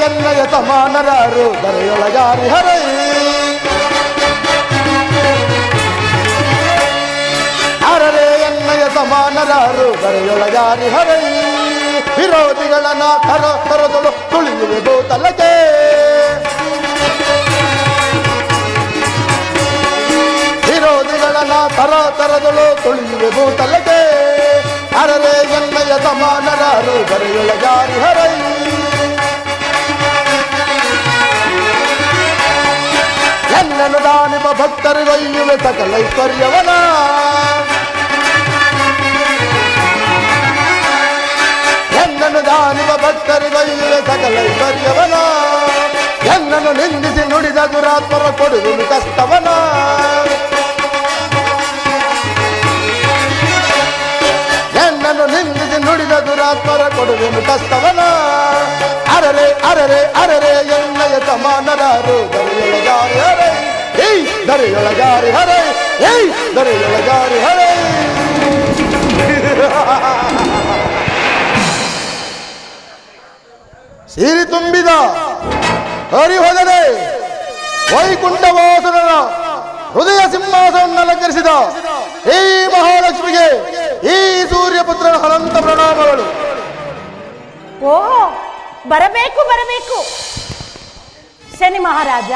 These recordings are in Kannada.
ಎನ್ನಯ ಸಮಾನರಾರು ದರೆಯೊಳಗಾರಿ ಹರೈ ಅರರೆ ಎನ್ನಯ ಸಮಾನರಾರು ದರೆಯೊಳಗಾರಿ ಹರೈ ವಿರೋಧಿಗಳನ್ನ ತರದೊಳು ತುಳಿಯುವೆ ಭೂತಲಕ್ಕೆ ವಿರೋಧಿಗಳನ್ನ ತರದೊಳು ತುಳಿಯುವೆ ಭೂತಲಕ್ಕೆ ಅರರೆ ಎನ್ನಯ ಸಮಾನರಾರು ದರೆಯೊಳಗಾರಿ ಹರೈ ಎನ್ನನು ದಾನಿಮ ಭಕ್ತರಿಗೊಯ್ಯುವೆ ಸಕಲ ಐಶ್ವರ್ಯವನ ಎನ್ನನು ದಾನಿಮ ಭಕ್ತರಿಗೊಯ್ಯುವೆ ಸಕಲ ಐಶ್ವರ್ಯವನ ಎನ್ನನು ನಿಂದಿಸಿ ನುಡಿದ ದುರಾತ್ಮರ ಕೊಡುವುದು ಕಷ್ಟವನ ಎನ್ನನು ನಿಂದಿಸಿ ನುಡಿದ ದುರಾತ್ಮರ ಕೊಡುವೆನು ಕಷ್ಟವನ ಅರರೆ ಅರರೆ ಅರರೆ ಎನ್ನಯ ಸಮಾನರಾರು ದರೆಯೊಳಗಾರಿ ಹರೈ ಏಯ್ ದರೆಯೊಳಗಾರಿ ಹರೈ ಏಯ್ ದರೆಯೊಳಗಾರಿ ಹರೈ ಸಿರಿ ತುಂಬಿದ ಹರಿಹೊದರೆ ವೈಕುಂಠವಾಸುರನ ಹೃದಯ ಸಿಂಹಾಸವನ್ನು ಅಲಂಕರಿಸಿದ ಈ ಮಹಾಲಕ್ಷ್ಮಿಗೆ ಈ ಸೂರ್ಯಪುತ್ರನ ಅನಂತ ಪ್ರಣಾಮಗಳು. ಓಹೋ, ಬರಬೇಕು ಬರಬೇಕು. ಶನಿ ಮಹಾರಾಜ,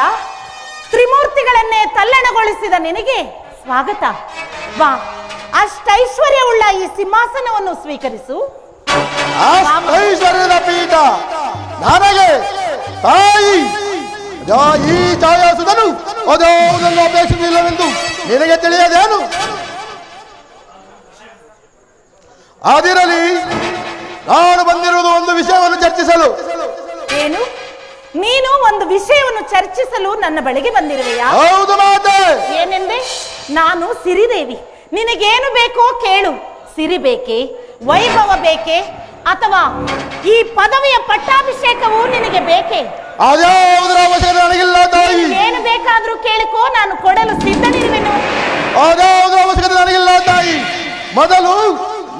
ತ್ರಿಮೂರ್ತಿಗಳನ್ನೇ ತಲ್ಲಣಗೊಳಿಸಿದ ನಿನಗೆ ಸ್ವಾಗತ. ವಾ, ಅಷ್ಟೈಶ್ವರ್ಯವುಳ್ಳ ಈ ಸಿಂಹಾಸನವನ್ನು ಸ್ವೀಕರಿಸು. ಐಶ್ವರ್ಯದ ಪೀಠ ನನಗೆ ತಾಯಿ ಈ ಛಾಯಾಸುಧನು ಅದನ್ನು ಅಪೇಕ್ಷಿಸಲಿಲ್ಲವೆಂದು ನಿನಗೆ ತಿಳಿಯದೇನು? ಅದಿರಲಿ, ನಾನು ಬಂದಿರುವುದು ಒಂದು ವಿಷಯವನ್ನು ಚರ್ಚಿಸಲು. ಏನು? ನೀನು ಒಂದು ವಿಷಯವನ್ನು ಚರ್ಚಿಸಲು ನನ್ನ ಬಳಿಗೆ ಬಂದಿರುವೆಯಾ? ಹೌದು ಮಾತೆ. ಏನೆಂದೆ? ನಾನು ಸಿರಿದೇವಿ, ನಿನಗೇನು ಬೇಕೋ ಕೇಳು. ಸಿರಿ ಬೇಕೆ, ವೈಭವ ಬೇಕೆ, ಅಥವಾ ಈ ಪದವಿಯ ಪಟ್ಟಾಭಿಷೇಕವು ನಿನಗೆ ಬೇಕೆ? ಅದ್ಯಾವುದರ ಅವಶ್ಯಕತೆ ನನಗಿಲ್ಲ ತಾಯಿ. ಏನು ಬೇಕಾದ್ರೂ ಕೇಳಿಕೋ, ನಾನು ಕೊಡಲು ಸಿದ್ಧನಿರುವೆನು. ಅದ್ಯಾವುದರ ಅವಶ್ಯಕತೆ ನನಗಿಲ್ಲ ತಾಯಿ. ಮೊದಲು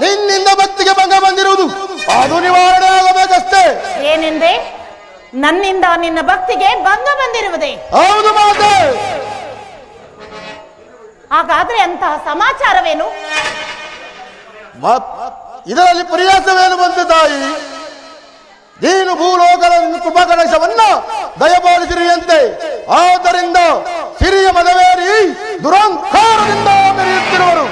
ನಿನ್ನಿಂದ ಭಕ್ತಿಗೆ ಭಂಗ ಬಂದಿರುವುದು, ಅದು ನಿವಾರಣೆ ಆಗಬೇಕಷ್ಟೇ. ಏನೆಂದೆ? ನನ್ನಿಂದ ನಿನ್ನ ಭಕ್ತಿಗೆ ಭಂಗ ಬಂದಿರುವುದೇ? ಹೌದು ಮಾತೆ. ಹಾಗಾದ್ರೆ ಅಂತಹ ಸಮಾಚಾರವೇನು? ಇದರಲ್ಲಿ ಪರಿಹಾಸವೇನು ಬಂತು ತಾಯಿ? ನೀನು ಭೂಲೋಕದ ಕೃಪಾಕಟಾಕ್ಷವನ್ನ ದಯಪಾಲಿಸಿರಿಯಂತೆ, ಆದ್ದರಿಂದ ಸಿರಿಯ ಮದವೇರಿ ದುರಂಕಾರದಿಂದ ಮೆರೆಯುತ್ತಿರುವರು.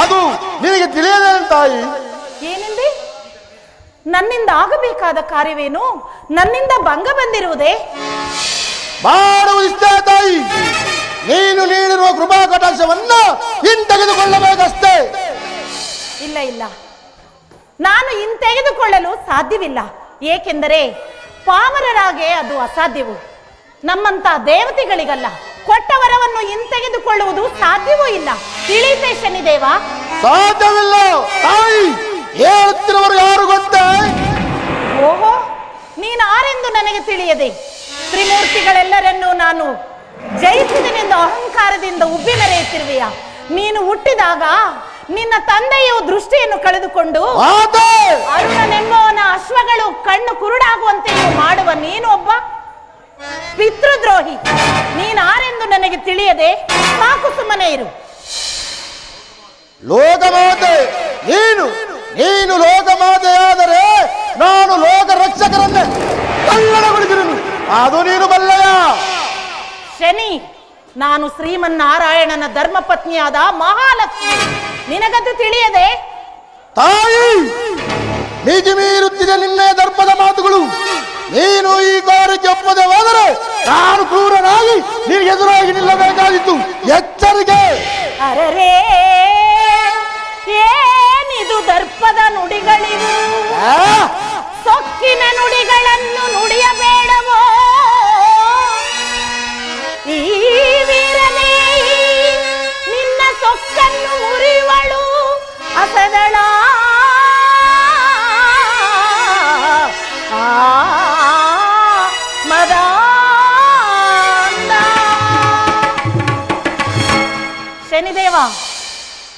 ಅದು ನಿನಗೆ ತಿಳಿಯದೇ ತಾಯಿ. ಏನೆಂದೆ? ನನ್ನಿಂದ ಆಗಬೇಕಾದ ಕಾರ್ಯವೇನು? ನನ್ನಿಂದ ಭಂಗ ಬಂದಿರುವುದೇ? ಮಾಡುವುದಿಷ್ಟೇ ತಾಯಿ. ನೀನು ನೀಡಿರುವ ಕೃಪಾ ಕಟಾಕ್ಷವನ್ನ ಹಿಂತೆಗೆದುಕೊಳ್ಳಬೇಕಷ್ಟೇ. ಇಲ್ಲ ಇಲ್ಲ, ನಾನು ಹಿಂತೆಗೆದುಕೊಳ್ಳಲು ಸಾಧ್ಯವಿಲ್ಲ. ಏಕೆಂದರೆ ಪಾಮರರಾಗೆ ಅದು ಅಸಾಧ್ಯವು. ನಮ್ಮಂತ ದೇವತೆಗಳಿಗಲ್ಲ, ಕೊಟ್ಟ ವರವನ್ನು ಹಿಂತೆಗೆದುಕೊಳ್ಳುವುದು ಸಾಧ್ಯವೂ ಇಲ್ಲ. ತಿಳಿತೆ ಶನಿದೇವ? ಸಾಧ್ಯವಿಲ್ಲ ತಾಯಿ. ಹೇಳುತ್ತಿರುವರು ಯಾರು ಗೊತ್ತೇ? ಓಹೋ, ನೀನು ಆರೆಂದು ನನಗೆ ತಿಳಿಯದೆ ತ್ರಿಮೂರ್ತಿಗಳೆಲ್ಲರನ್ನೂ ನಾನು ಜಯಿಸಿದನೆಂದು ಅಹಂಕಾರದಿಂದ ಉಬ್ಬಿ ಮೆರೆಯುತ್ತಿರುವೆಯಾ? ನೀನು ಹುಟ್ಟಿದಾಗ ನಿನ್ನ ತಂದೆಯು ದೃಷ್ಟಿಯನ್ನು ಕಳೆದುಕೊಂಡು ಅರುಣನೆಂಬವನ ಅಶ್ವಗಳು ಕಣ್ಣು ಕುರುಡಾಗುವಂತೆಯೂ ಮಾಡುವ ನೀನು ಒಬ್ಬ ಪಿತೃದ್ರೋಹಿ. ನೀನಾರೆಂದು ನನಗೆ ತಿಳಿಯದೆ ಸಾಕು, ಸುಮ್ಮನೆ ಇರು. ಲೋಕಮಾತೆ ನೀನು ಲೋಕಮಾತೆಯಾದರೆ ನಾನು ಲೋಕ ರಕ್ಷಕರನ್ನೇ ಕಲ್ಲಣಗೊಳಿಸಿರುವುದು, ಅದು ನೀನು ಬಲ್ಲೆಯ? ಶನಿ, ನಾನು ಶ್ರೀಮನ್ನಾರಾಯಣನ ಧರ್ಮಪತ್ನಿಯಾದ ಮಹಾಲಕ್ಷ್ಮಿ. ನಿನಗದು ತಿಳಿಯದೆ? ತಾಯಿ, ನಿಜ ಮೀರುತ್ತಿದೆ ನಿನ್ನೆ ದರ್ಪದ ಮಾತುಗಳು. ನೀನು ಈ ಕಾರ್ಯಕ್ಕೆ ಒಪ್ಪದೆ ಹೋದರೆ ನಾನು ಕ್ರೂರನಾಗಿ ನಿನಗೆ ಎದುರಾಗಿ ನಿಲ್ಲಬೇಕಾಗಿತ್ತು. ಎಚ್ಚರಿಕೆ. ಅರರೇ, ಏನಿದು ದರ್ಪದ ನುಡಿಗಳಿವು? ಸೊಕ್ಕಿನ ನುಡಿಗಳನ್ನು ನುಡಿಯಬೇಡವೋ? ಈ ವೀರನೇ ನಿನ್ನ ಸೊಕ್ಕನ್ನು ಮುರಿವಳು ಅಸದಳ ಮದ. ಶನಿದೇವ,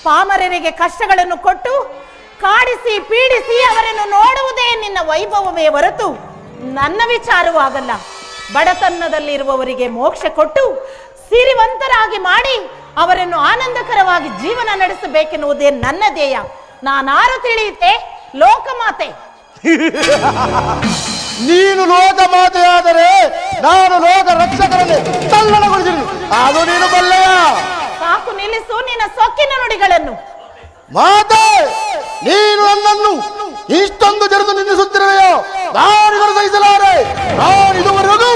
ಪಾಮರರಿಗೆ ಕಷ್ಟಗಳನ್ನು ಕೊಟ್ಟು ಕಾಡಿಸಿ ಪೀಡಿಸಿ ಅವರನ್ನು ನೋಡುವುದೇ ನಿನ್ನ ವೈಭವವೇ ಹೊರತು ನನ್ನ ವಿಚಾರವೂ ಆಗಲ್ಲ. ಬಡತನದಲ್ಲಿರುವವರಿಗೆ ಮೋಕ್ಷ ಕೊಟ್ಟು ಸಿರಿವಂತರಾಗಿ ಮಾಡಿ ಅವರನ್ನು ಆನಂದಕರವಾಗಿ ಜೀವನ ನಡೆಸಬೇಕೆನ್ನುವುದೇ ನನ್ನ ಧ್ಯೇಯ. ನಾನಾರು ತಿಳಿಯುತ್ತೆ, ಲೋಕಮಾತೆ. ನೀನು ಲೋಕ ಮಾತೆಯಾದರೆ ನಾನು ಲೋಕ ರಕ್ಷಕರನ್ನೇ ತಲ್ಲಣಗೊಳಿಸಿರು. ಅದು ನೀನು ಬಲ್ಲೆಯ? ಸಾಕು, ನಿಲ್ಲಿಸು ನಿನ್ನ ಸೊಕ್ಕಿನ ನುಡಿಗಳನ್ನು. ಮಾತೆ, ನೀನು ನನ್ನನ್ನು ಇಷ್ಟೊಂದು ಜರಿದು ನಿಂದಿಸುತ್ತಿರುವೆಯೋ? ನಾನಿಗಳು ಸಹಿಸಲಾರೆ. ನಾನು ಇದುವರೆಗೂ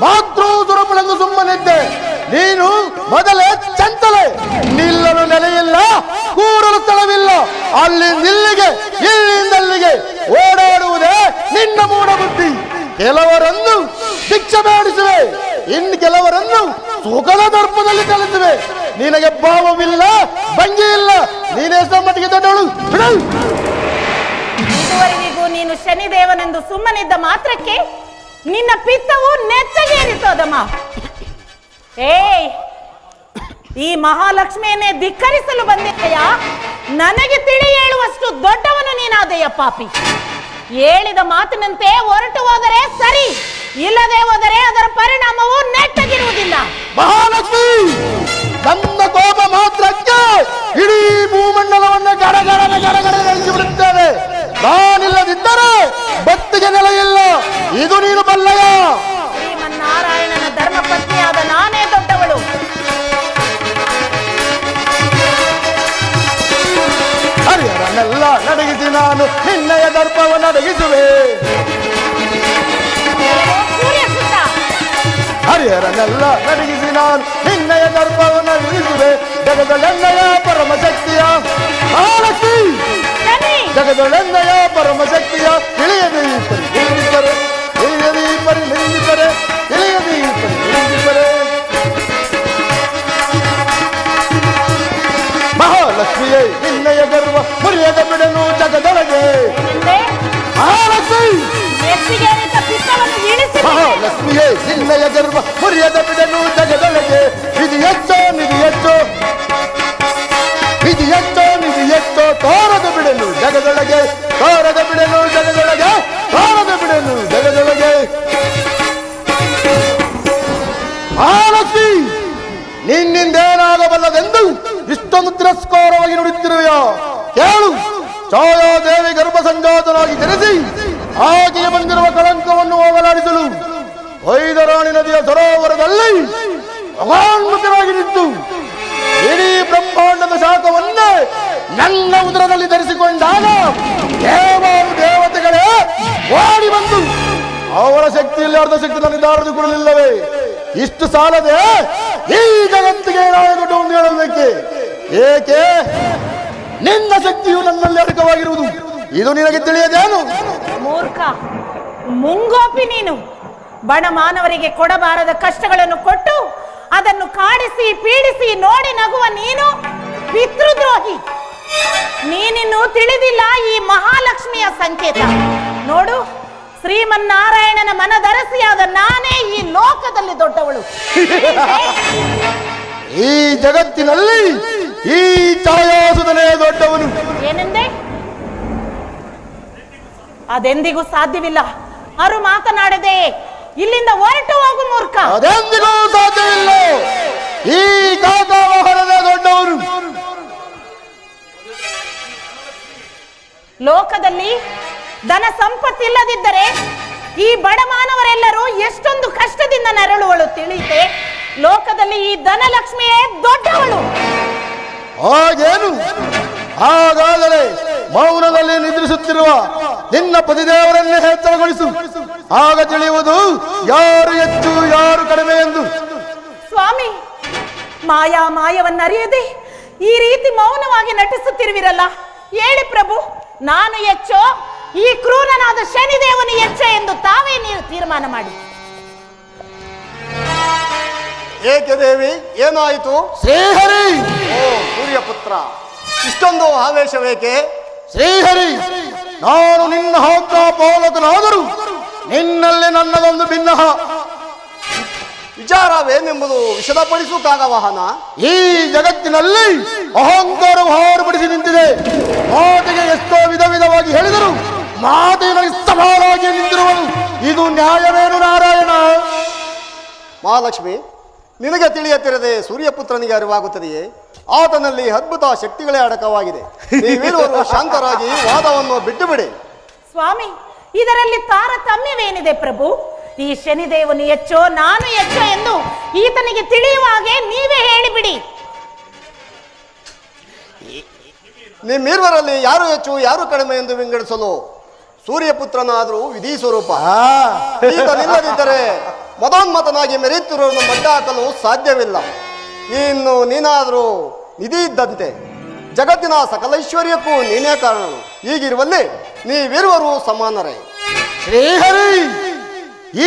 ಮಾತೃ ಸುರಪಳೆಂದು ಸುಮ್ಮನಿದ್ದೆ. ನೀನು ಮೊದಲೇ ಚಂಚಲೆ. ನಿಲ್ಲಲು ನೆಲೆಯಿಲ್ಲ, ಕೂರಲು ಸ್ಥಳವಿಲ್ಲ. ಅಲ್ಲಿಂದಿಲ್ಲಿಗೆ, ಇಲ್ಲಿಂದಲ್ಲಿಗೆ ಓಡಾಡುವುದೇ ನಿನ್ನ ಮೂಢ ಬುದ್ಧಿ. ಕೆಲವರನ್ನು ಶಿಕ್ಷೆ ಮಾಡಿಸುವೆ, ಇನ್ನು ಕೆಲವರನ್ನು ಸುಖದ ದರ್ಪದಲ್ಲಿ ಕಲಿಸುವೆ. ನಿನಗೆ ಭಾವವಿಲ್ಲ, ಭಂಗಿ ಇಲ್ಲ. ನೀನೆಷ್ಟೋ ಮಟ್ಟಿಗೆ ದೊಡ್ಡವಳು. ಬಿಡು. ಇದುವರೆಗೂ ನೀನು ಶನಿದೇವನೆಂದು ಸುಮ್ಮನಿದ್ದ ಮಾತ್ರಕ್ಕೆ ನಿನ್ನ ಪಿತ್ತವು ನೆಚ್ಚಗೇರಿತೋದಮ್ಮ. ಈ ಮಹಾಲಕ್ಷ್ಮಿಯನ್ನೇ ಧಿಕ್ಕರಿಸಲು ಬಂದಿದೆಯಾ? ನನಗೆ ತಿಳಿ ಹೇಳುವಷ್ಟು ದೊಡ್ಡವನು ನೀನಾದೆಯ ಪಾಪಿ. ಹೇಳಿದ ಮಾತಿನಂತೆ ಹೊರಟು ಹೋದರೆ ಸರಿ, ಇಲ್ಲದೆ ಹೋದರೆ ಅದರ ಪರಿಣಾಮವು ನೆಟ್ಟಗಿರುವುದಿಲ್ಲ. ಮಹಾಲಕ್ಷ್ಮಿ, ನನ್ನ ಕೋಪ ಮಾತ್ರಕ್ಕೆ ಇಡೀ ಭೂಮಂಡಲವನ್ನು ಗಡಗಡನೆ ಬಿಡುತ್ತೇನೆ. ನಾನಿಲ್ಲದಿದ್ದರೆ ಭಕ್ತಿಗೆ ನೆಲೆಯಿಲ್ಲ. ಇದು ನೀನು ಬಲ್ಲೆಯ? ಶ್ರೀಮನ್ನಾರಾಯಣನ ಧರ್ಮಪತ್ನಿಯಾದ ನಾನೇ ದೊಡ್ಡವಳು. ಹರಿಹರನ್ನೆಲ್ಲ ನಡಗಿಸಿ ನಾನು ನಿನ್ನಯ ದರ್ಪವನ್ನು ನಡಗಿಸುವೆ. ಹರಿಹರನ್ನೆಲ್ಲ ನಡಗಿಸಿ ನಾನು ನಿನ್ನಯ ದರ್ಪವನ್ನು ನಡಗಿಸುವೆ. ಜಗದೊಳೆನ್ನಯ ಪರಮಶಕ್ತಿಯ ಮಹಾಲಕ್ಷ್ಮಿ, ಜಗದೊಳೆನ್ನಯ ಪರಮಶಕ್ತಿಯ ಇಳಿಯದಿ ಪರಿ ನಿಲ್ಲಿಸರೆ, ಇಳಿಯದಿ ಪರಿ ನಿಲ್ಲಿಸರೆ, ಇಳಿಯದಿ ಪರಿ ನಿಲ್ಲಿಸರೆ. ಮಹಾಲಕ್ಷ್ಮಿಯೇ, ನಿನ್ನಯ ಗರ್ವ ಮುರಿಯದ ಬಿಡನು ಜಗದೊಳಗೆ. ಮಹಾಲಕ್ಷ್ಮಿ, ಮಹಾಲಕ್ಷ್ಮಿಯೇ, ನಿನ್ನಯ ಗರ್ವ ಮುರಿಯದ ಬಿಡನು ಜಗದೊಳಗೆ. ನಿಧಿ ಹೆಚ್ಚೋ, ನಿಧಿ ಹೆಚ್ಚೋ, ನಿಧಿ ಹೆಚ್ಚೋ, ನಿಧಿ ಹೆಚ್ಚೋ, ತೋರದ ಬಿಡನು ಜಗದೊಳಗೆ, ತೋರದ ಬಿಡನು ಜಗದೊಳಗೆ, ತೋರದ ಬಿಡನು ಜಗದೊಳಗೆ. ಮಹಾಲಕ್ಷ್ಮಿ, ನಿನ್ನಿಂದೇನಾಗಬಲ್ಲದೆಂದು ಇಷ್ಟೊಂದು ತಿರಸ್ಕಾರವಾಗಿ ನುಡಿಯುತ್ತಿರುವೆಯೋ? ಕೇಳು. ಛಾಯಾದೇವಿ ಗರ್ಭ ಸಂಜಾತನಾಗಿ ಜನಿಸಿ ಆಕೆಗೆ ಬಂದಿರುವ ಕಳಂಕವನ್ನು ಹೋಗಲಾಡಿಸಲು ವೈದರಾಣಿ ನದಿಯ ಸರೋವರದಲ್ಲಿ ಭಗವಾನ್ಮುಖರಾಗಿ ನಿಂತು ಇಡೀ ಬ್ರಹ್ಮಾಂಡದ ಶಾಖವನ್ನೇ ನನ್ನ ಉದರದಲ್ಲಿ ಧರಿಸಿಕೊಂಡಾಗ ದೇವಾನು ದೇವತೆಗಳೇ ಓಡಿ ಬಂದು ಅವರ ಶಕ್ತಿಯಲ್ಲಿ ಅರ್ಧ ಶಕ್ತಿ ನನಗೆ ದಾರದು ಕೊಡಲಿಲ್ಲವೇ? ಇಷ್ಟು ಸಾಲದೆ ಈ ಜಗತ್ತಿಗೆ ಏನಾಗಬೇಕು ಎಂದು ಹೇಳಬೇಕೆ? ಏಕೆ? ನಿನ್ನ ಶಕ್ತಿಯು ನನ್ನಲ್ಲಿ ಅಡಕವಾಗಿರುವುದು ಇದು ನಿನಗೆ ತಿಳಿಯದೇನು? ಮೂರ್ಖ, ಮುಂಗೋಪಿ ನೀನು. ಬಡ ಮಾನವರಿಗೆ ಕೊಡಬಾರದ ಕಷ್ಟಗಳನ್ನು ಕೊಟ್ಟು ಅದನ್ನು ಕಾಡಿಸಿ ಪೀಡಿಸಿ ನೋಡಿ ನಗುವ ನೀನು ಪಿತೃದ್ರೋಹಿ. ನೀನಿನ್ನು ತಿಳಿದಿಲ್ಲ ಈ ಮಹಾಲಕ್ಷ್ಮಿಯ ಸಂಕೇತ. ನೋಡು, ಶ್ರೀಮನ್ನಾರಾಯಣನ ಮನದರಸಿಯಾದ ನಾನೇ ಈ ಲೋಕದಲ್ಲಿ ದೊಡ್ಡವಳು. ಈ ಜಗತ್ತಿನಲ್ಲಿ ಈ ಛಾಯಾಸುಧನೇ ದೊಡ್ಡವನು. ಏನೆಂದೆ? ಅದೆಂದಿಗೂ ಸಾಧ್ಯವಿಲ್ಲ. ಅವರು ಮಾತನಾಡದೆ ಇಲ್ಲಿಂದ ಹೊರಟು ಹೋಗು ಮೂರ್ಖ. ಅದೆಂದಿಗೂ ಸಾಧ್ಯವಿಲ್ಲ. ಈ ಕಾಕವಾಹನನೇ ದೊಡ್ಡವನು. ಲೋಕದಲ್ಲಿ ಧನ ಸಂಪತ್ತಿಲ್ಲದಿದ್ದರೆ ಈ ಬಡ ಮಾನವರೆಲ್ಲರೂ ಎಷ್ಟೊಂದು ಕಷ್ಟದಿಂದ ನರಳುವಳು ತಿಳಿತೆ. ಲೋಕದಲ್ಲಿ ಈ ಧನಲಕ್ಷ್ಮಿಯೇ ದೊಡ್ಡವಳು. ಹಾಗೇನು? ಹಾಗಾದರೆ ಮೌನದಲ್ಲಿ ನಿದ್ರಿಸುತ್ತಿರುವ ನಿನ್ನ ಪತಿದೇವರನ್ನೇ ಹೆಚ್ಚಳಗೊಳಿಸು. ಆಗ ತಿಳಿಯುವುದು ಯಾರು ಹೆಚ್ಚು ಯಾರು ಕಡಿಮೆ ಎಂದು. ಸ್ವಾಮಿ, ಮಾಯವನ್ನರಿಯದೆ ಈ ರೀತಿ ಮೌನವಾಗಿ ನಟಿಸುತ್ತಿರುವಿರಲ್ಲ. ಹೇಳಿ ಪ್ರಭು, ನಾನು ಹೆಚ್ಚೋ ಈ ಕ್ರೂರನಾದ ಶನಿದೇವನು ಹೆಚ್ಚ ಎಂದು ತಾವೇ ನೀವು ತೀರ್ಮಾನ ಮಾಡಿ. ಏಕೆ ದೇವಿ, ಏನಾಯಿತು? ಶ್ರೀಹರಿ. ಓ ಸೂರ್ಯಪುತ್ರ, ಇಷ್ಟೊಂದು ಆವೇಶವೇಕೆ? ಶ್ರೀಹರಿ, ನಾನು ನಿನ್ನ ಹಕ್ಕ ಪಾಲಕನಾದರೂ ನಿನ್ನಲ್ಲಿ ನನ್ನದೊಂದು ಭಿನ್ನಹ ವಿಚಾರವೇನೆಂಬುದು ವಿಶದಪಡಿಸುತ್ತಾಗವಾಹನ. ಈ ಜಗತ್ತಿನಲ್ಲಿ ಅಹಂಕಾರವು ಹಾರುಪಡಿಸಿ ನಿಂತಿದೆ. ಮಾತಿಗೆ ಎಷ್ಟೋ ವಿಧ ವಿಧವಾಗಿ ಹೇಳಿದರು ಮಾತಿಗೆ ನನಗೆ ಸವಾಲಾಗಿ ನಿಂತಿರುವನು ಇದು ನ್ಯಾಯವೇನು ನಾರಾಯಣ? ಮಹಾಲಕ್ಷ್ಮಿ, ನಿನಗೆ ತಿಳಿಯತ್ತಿರದೆ ಸೂರ್ಯಪುತ್ರನಿಗೆ ಅರಿವಾಗುತ್ತದೆಯೇ? ಆತನಲ್ಲಿ ಅದ್ಭುತ ಶಕ್ತಿಗಳೇ ಅಡಕವಾಗಿದೆ. ನೀವಿರುವರು ಶಾಂತರಾಗಿ ವಾದವನ್ನು ಬಿಟ್ಟು ಬಿಡಿ. ಸ್ವಾಮಿ, ಇದರಲ್ಲಿ ತಾರತಮ್ಯವೇನಿದೆ ಪ್ರಭು? ಈ ಶನಿದೇವನು ಹೆಚ್ಚೋ ನಾನು ಹೆಚ್ಚೋ ಎಂದು ಈತನಿಗೆ ತಿಳಿಯುವ ಹಾಗೆ ನೀವೇ ಹೇಳಿಬಿಡಿ. ನಿಮ್ಮಿರುವರಲ್ಲಿ ಯಾರು ಹೆಚ್ಚು ಯಾರು ಕಡಿಮೆ ಎಂದು ವಿಂಗಡಿಸಲು ಸೂರ್ಯಪುತ್ರನಾದರೂ ವಿಧಿ ಸ್ವರೂಪ. ಈತನಿಲ್ಲದಿದ್ದರೆ ಮದೋನ್ಮತನಾಗಿ ಮೆರೆಯುತ್ತಿರುವುದನ್ನು ಮಟ್ಟ ಹಾಕಲು ಸಾಧ್ಯವಿಲ್ಲ. ಇನ್ನು ನೀನಾದರೂ ನಿಧಿ ಇದ್ದಂತೆ ಜಗತ್ತಿನ ಸಕಲೈಶ್ವರ್ಯಕ್ಕೂ ನೀನೇ ಕಾರಣನು. ಹೀಗಿರುವಲ್ಲಿ ನೀವಿರುವರು ಸಮಾನರೇ. ಶ್ರೀಹರಿ,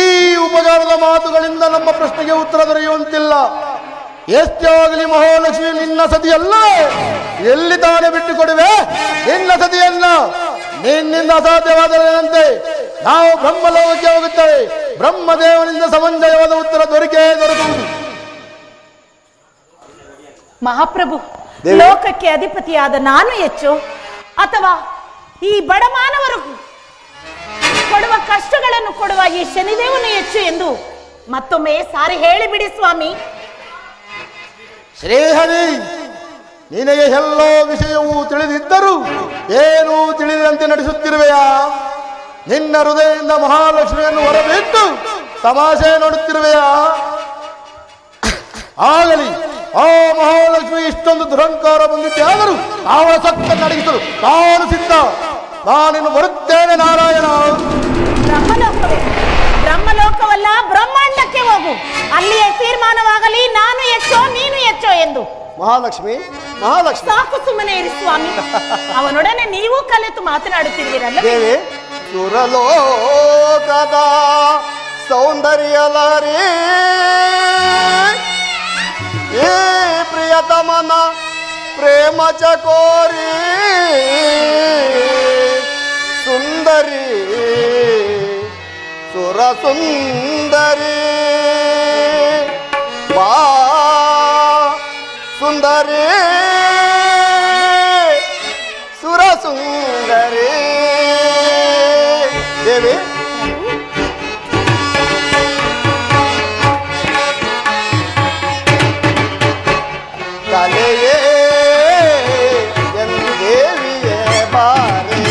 ಈ ಉಪಚಾರದ ಮಾತುಗಳಿಂದ ನಮ್ಮ ಪ್ರಶ್ನೆಗೆ ಉತ್ತರ ದೊರೆಯುವಂತಿಲ್ಲ. ಎಷ್ಟೇ ಆಗಲಿ ಮಹಾಲಕ್ಷ್ಮಿ ನಿನ್ನ ಸತಿಯಲ್ಲ. ಎಲ್ಲಿ ತಾನೇ ಬಿಟ್ಟು ಕೊಡುವೆ ನಿನ್ನ ಸತಿಯನ್ನ? ನಿನ್ನಿಂದ ಅಸಾಧ್ಯವಾದರಂತೆ ನಾವು ಬ್ರಹ್ಮಲೋಕಕ್ಕೆ ಹೋಗುತ್ತೇವೆ. ಬ್ರಹ್ಮದೇವನಿಂದ ಸಮಂಜಯವಾದ ಉತ್ತರ ದೊರಕುವುದು. ಮಹಾಪ್ರಭು, ಲೋಕಕ್ಕೆ ಅಧಿಪತಿಯಾದ ನಾನು ಹೆಚ್ಚು ಅಥವಾ ಈ ಬಡ ಮಾನವರು ಕೊಡುವ ಕಷ್ಟಗಳನ್ನು ಕೊಡುವ ಈ ಶನಿದೇವನು ಹೆಚ್ಚು ಎಂದು ಮತ್ತೊಮ್ಮೆ ಸಾರಿ ಹೇಳಿಬಿಡಿ ಸ್ವಾಮಿ. ಶ್ರೀಹರಿ, ನಿನಗೆ ಎಲ್ಲೋ ವಿಷಯವೂ ತಿಳಿದಿದ್ದರೂ ಏನೂ ತಿಳಿದಂತೆ ನಡೆಸುತ್ತಿರುವೆಯಾ? ನಿನ್ನ ಹೃದಯದಿಂದ ಮಹಾಲಕ್ಷ್ಮಿಯನ್ನು ಹೊರಬಿಟ್ಟು ತಮಾಷೆ ನೋಡುತ್ತಿರುವೆಯಾ? ಆಗಲಿ, ಆ ಮಹಾಲಕ್ಷ್ಮಿ ಇಷ್ಟೊಂದು ದುರಂಕಾರ ಬಂದಿದ್ದೆ ಆದರೂ ಅವಳ ಸತ್ತ ನಡಗಿಸಲು ನಾನು ಸಿದ್ಧ. ನಾನಿನ್ನು ಬರುತ್ತೇನೆ ನಾರಾಯಣ. ಬ್ರಹ್ಮಲೋಕವೇ? ಬ್ರಹ್ಮಲೋಕವಲ್ಲ, ಬ್ರಹ್ಮಾಂಡಕ್ಕೆ ಹೋಗು. ಅಲ್ಲಿಯೇ ತೀರ್ಮಾನವಾಗಲಿ ನಾನು ಹೆಚ್ಚೋ ನೀನು ಹೆಚ್ಚೋ ಎಂದು. ಮಹಾಲಕ್ಷ್ಮಿ, ಸಾಕು, ಸುಮ್ಮನೆ ಇರಿ ಸ್ವಾಮಿ. ಅವನೊಡನೆ ನೀವು ಕಲಿತು ಮಾತನಾಡುತ್ತಿರುವಿರಲ್ಲ ದೇವಿ. ಸುರಲೋಕದ ಸೌಂದರ್ಯಲರಿ ಏ ಪ್ರಿಯತಮನ ಪ್ರೇಮ ಚಕೋರಿ ಸುಂದರಿ ಸುರ ಸುಂದರಿ ಬಾ ಸುಂದರಿ ಸುರ ಸುಂದರಿ ದೇವಿ. ಕಲೆಯೇ ಎಂದೇವಿಯೇ ಬಾರೆ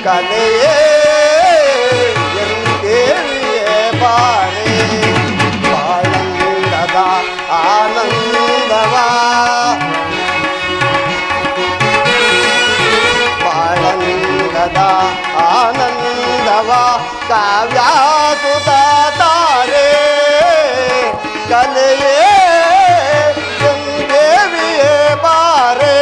ಕಲೆಯೇ ಎಂದೇವಿಯೇ ಬಾರೆ ಬಾಳಂದದ ಆನಂದವಾ ಬಾಳಂದದ ಆನಂದವ ಕಾವ್ಯಾಸುತ ತಾರೆ ಕಲೆಯೇ ದೇವಿಯೇ ಬಾರೆ